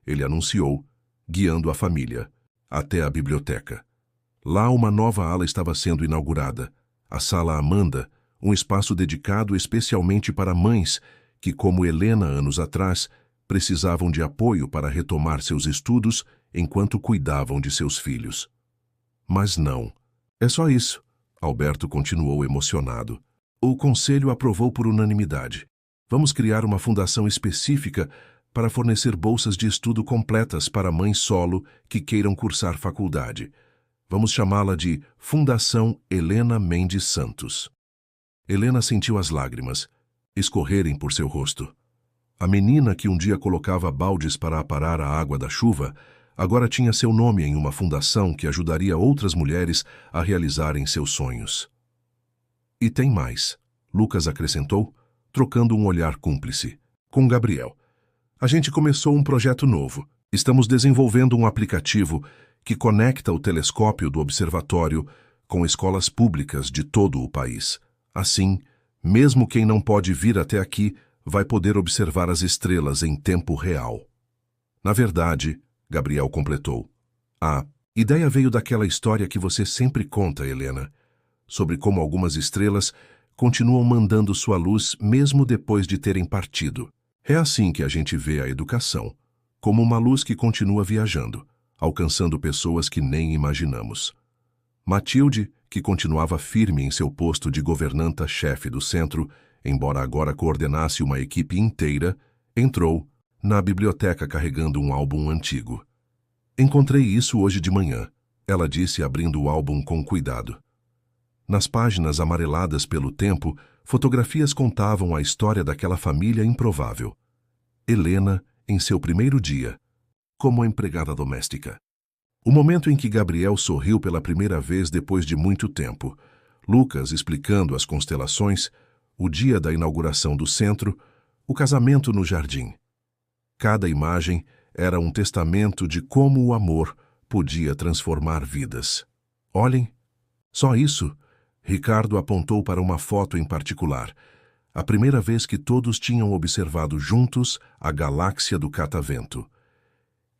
Speaker 1: ele anunciou, guiando a família até a biblioteca. Lá uma nova ala estava sendo inaugurada, a Sala Amanda, um espaço dedicado especialmente para mães que, como Helena anos atrás, precisavam de apoio para retomar seus estudos enquanto cuidavam de seus filhos. Mas não. É só isso, Alberto continuou emocionado. O conselho aprovou por unanimidade. Vamos criar uma fundação específica para fornecer bolsas de estudo completas para mães solo que queiram cursar faculdade. Vamos chamá-la de Fundação Helena Mendes Santos. Helena sentiu as lágrimas escorrerem por seu rosto. A menina que um dia colocava baldes para aparar a água da chuva, agora tinha seu nome em uma fundação que ajudaria outras mulheres a realizarem seus sonhos. E tem mais, Lucas acrescentou, trocando um olhar cúmplice, com Gabriel. A gente começou um projeto novo. Estamos desenvolvendo um aplicativo que conecta o telescópio do observatório com escolas públicas de todo o país. Assim, mesmo quem não pode vir até aqui vai poder observar as estrelas em tempo real. Na verdade, Gabriel completou, a ideia veio daquela história que você sempre conta, Helena, sobre como algumas estrelas continuam mandando sua luz mesmo depois de terem partido. É assim que a gente vê a educação, como uma luz que continua viajando, alcançando pessoas que nem imaginamos. Matilde, que continuava firme em seu posto de governanta-chefe do centro, embora agora coordenasse uma equipe inteira, entrou na biblioteca carregando um álbum antigo. Encontrei isso hoje de manhã, ela disse abrindo o álbum com cuidado. Nas páginas amareladas pelo tempo, fotografias contavam a história daquela família improvável. Helena, em seu primeiro dia, como empregada doméstica. O momento em que Gabriel sorriu pela primeira vez depois de muito tempo, Lucas explicando as constelações, o dia da inauguração do centro, o casamento no jardim. Cada imagem era um testamento de como o amor podia transformar vidas. Olhem, só isso. Ricardo apontou para uma foto em particular, a primeira vez que todos tinham observado juntos a galáxia do catavento.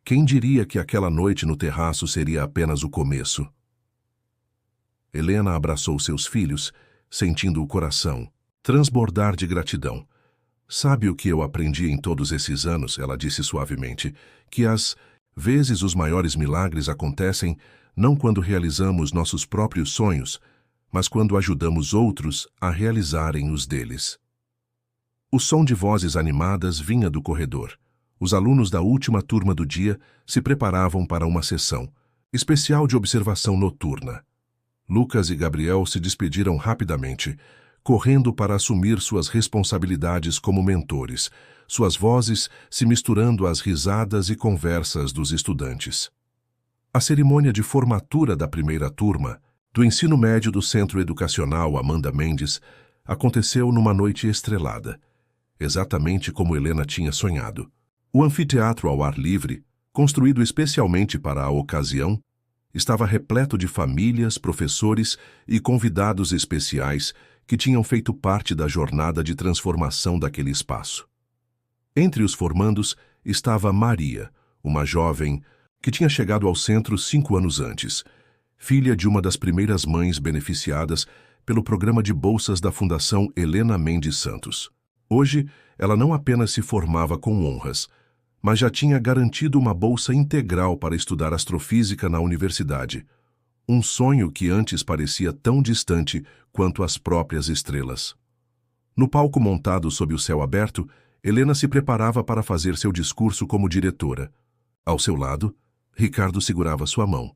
Speaker 1: Quem diria que aquela noite no terraço seria apenas o começo? Helena abraçou seus filhos, sentindo o coração transbordar de gratidão. Sabe o que eu aprendi em todos esses anos, ela disse suavemente, que às vezes os maiores milagres acontecem não quando realizamos nossos próprios sonhos, mas quando ajudamos outros a realizarem os deles. O som de vozes animadas vinha do corredor. Os alunos da última turma do dia se preparavam para uma sessão especial de observação noturna. Lucas e Gabriel se despediram rapidamente, correndo para assumir suas responsabilidades como mentores, suas vozes se misturando às risadas e conversas dos estudantes. A cerimônia de formatura da primeira turma, do ensino médio do Centro Educacional Amanda Mendes, aconteceu numa noite estrelada, exatamente como Helena tinha sonhado. O anfiteatro ao ar livre, construído especialmente para a ocasião, estava repleto de famílias, professores e convidados especiais que tinham feito parte da jornada de transformação daquele espaço. Entre os formandos estava Maria, uma jovem que tinha chegado ao centro 5 anos antes, filha de uma das primeiras mães beneficiadas pelo programa de bolsas da Fundação Helena Mendes Santos. Hoje, ela não apenas se formava com honras, mas já tinha garantido uma bolsa integral para estudar astrofísica na universidade, um sonho que antes parecia tão distante quanto as próprias estrelas. No palco montado sob o céu aberto, Helena se preparava para fazer seu discurso como diretora. Ao seu lado, Ricardo segurava sua mão,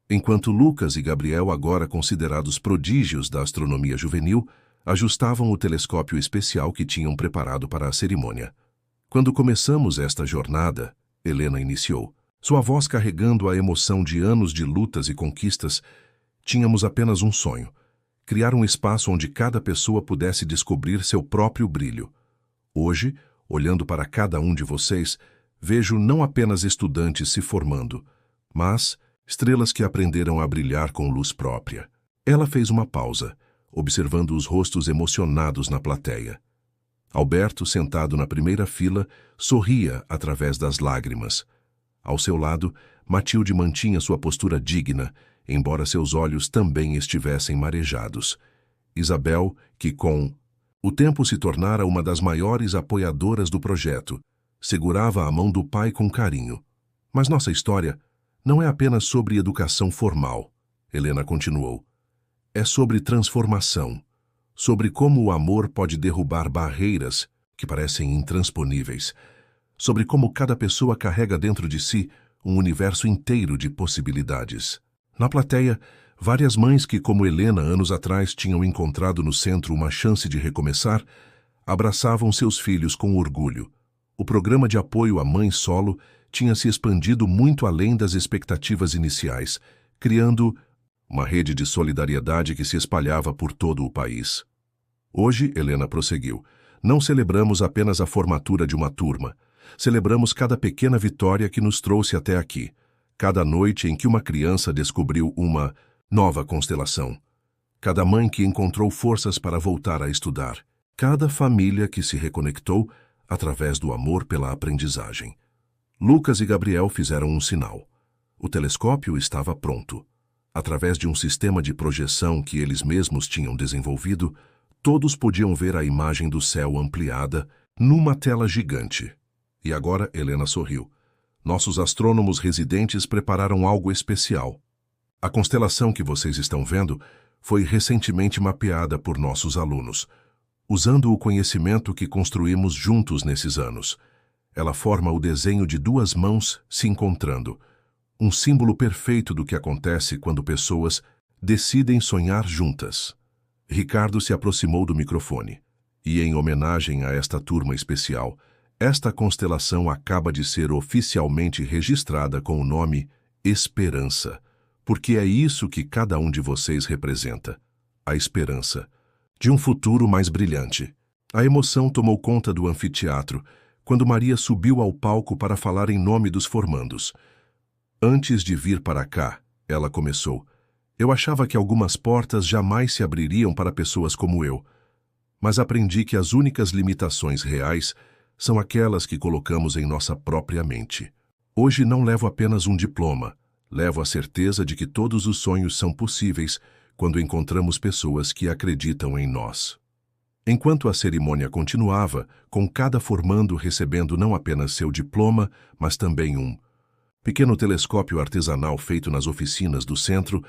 Speaker 1: enquanto Lucas e Gabriel, agora considerados prodígios da astronomia juvenil, ajustavam o telescópio especial que tinham preparado para a cerimônia. Quando começamos esta jornada, Helena iniciou, sua voz carregando a emoção de anos de lutas e conquistas, tínhamos apenas um sonho: criar um espaço onde cada pessoa pudesse descobrir seu próprio brilho. Hoje, olhando para cada um de vocês, vejo não apenas estudantes se formando, mas estrelas que aprenderam a brilhar com luz própria. Ela fez uma pausa, observando os rostos emocionados na plateia. Alberto, sentado na primeira fila, sorria através das lágrimas. Ao seu lado, Matilde mantinha sua postura digna, embora seus olhos também estivessem marejados. Isabel, que com o tempo se tornara uma das maiores apoiadoras do projeto, segurava a mão do pai com carinho. Mas nossa história não é apenas sobre educação formal, Helena continuou. É sobre transformação, sobre como o amor pode derrubar barreiras que parecem intransponíveis, sobre como cada pessoa carrega dentro de si um universo inteiro de possibilidades. Na plateia, várias mães que, como Helena, anos atrás tinham encontrado no centro uma chance de recomeçar, abraçavam seus filhos com orgulho. O programa de apoio à mãe solo tinha se expandido muito além das expectativas iniciais, criando uma rede de solidariedade que se espalhava por todo o país. Hoje, Helena prosseguiu, não celebramos apenas a formatura de uma turma, celebramos cada pequena vitória que nos trouxe até aqui, cada noite em que uma criança descobriu uma nova constelação, cada mãe que encontrou forças para voltar a estudar, cada família que se reconectou através do amor pela aprendizagem. Lucas e Gabriel fizeram um sinal. O telescópio estava pronto. Através de um sistema de projeção que eles mesmos tinham desenvolvido, todos podiam ver a imagem do céu ampliada numa tela gigante. E agora Helena sorriu. Nossos astrônomos residentes prepararam algo especial. A constelação que vocês estão vendo foi recentemente mapeada por nossos alunos, usando o conhecimento que construímos juntos nesses anos. Ela forma o desenho de duas mãos se encontrando, um símbolo perfeito do que acontece quando pessoas decidem sonhar juntas. Ricardo se aproximou do microfone. E, em homenagem a esta turma especial, esta constelação acaba de ser oficialmente registrada com o nome Esperança, porque é isso que cada um de vocês representa, a esperança de um futuro mais brilhante. A emoção tomou conta do anfiteatro quando Maria subiu ao palco para falar em nome dos formandos. Antes de vir para cá, ela começou. Eu achava que algumas portas jamais se abririam para pessoas como eu, mas aprendi que as únicas limitações reais são aquelas que colocamos em nossa própria mente. Hoje não levo apenas um diploma, levo a certeza de que todos os sonhos são possíveis quando encontramos pessoas que acreditam em nós. Enquanto a cerimônia continuava, com cada formando recebendo não apenas seu diploma, mas também um pequeno telescópio artesanal feito nas oficinas do centro,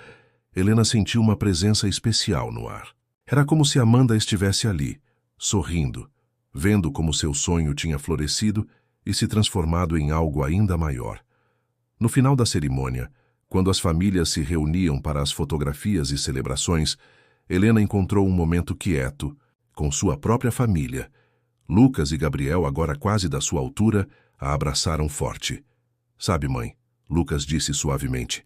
Speaker 1: Helena sentiu uma presença especial no ar. Era como se Amanda estivesse ali, sorrindo, vendo como seu sonho tinha florescido e se transformado em algo ainda maior. No final da cerimônia, quando as famílias se reuniam para as fotografias e celebrações, Helena encontrou um momento quieto, com sua própria família. Lucas e Gabriel, agora quase da sua altura, a abraçaram forte. Sabe, mãe, Lucas disse suavemente,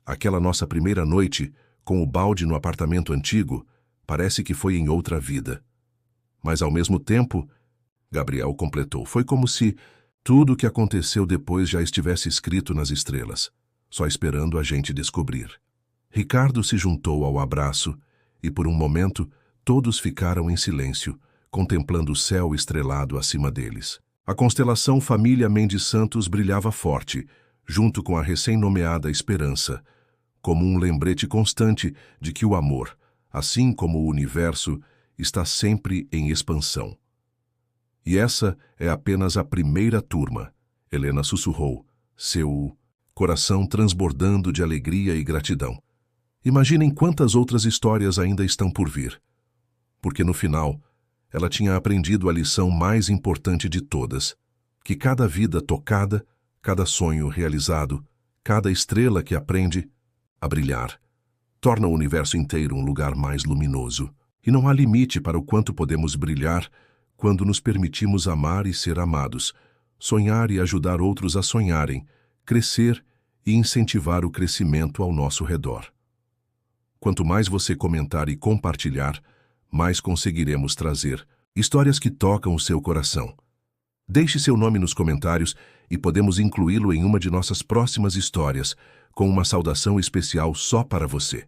Speaker 1: aquela nossa primeira noite, com o balde no apartamento antigo, parece que foi em outra vida. Mas ao mesmo tempo, Gabriel completou, foi como se tudo o que aconteceu depois já estivesse escrito nas estrelas, só esperando a gente descobrir. Ricardo se juntou ao abraço e por um momento todos ficaram em silêncio, contemplando o céu estrelado acima deles. A constelação Família Mendes Santos brilhava forte, junto com a recém-nomeada Esperança, como um lembrete constante de que o amor, assim como o universo, está sempre em expansão. E essa é apenas a primeira turma, Helena sussurrou, seu coração transbordando de alegria e gratidão. Imaginem quantas outras histórias ainda estão por vir. Porque no final, ela tinha aprendido a lição mais importante de todas, que cada vida tocada, cada sonho realizado, cada estrela que aprende a brilhar, torna o universo inteiro um lugar mais luminoso. E não há limite para o quanto podemos brilhar quando nos permitimos amar e ser amados, sonhar e ajudar outros a sonharem, crescer e incentivar o crescimento ao nosso redor. Quanto mais você comentar e compartilhar, mais conseguiremos trazer histórias que tocam o seu coração. Deixe seu nome nos comentários e podemos incluí-lo em uma de nossas próximas histórias, com uma saudação especial só para você.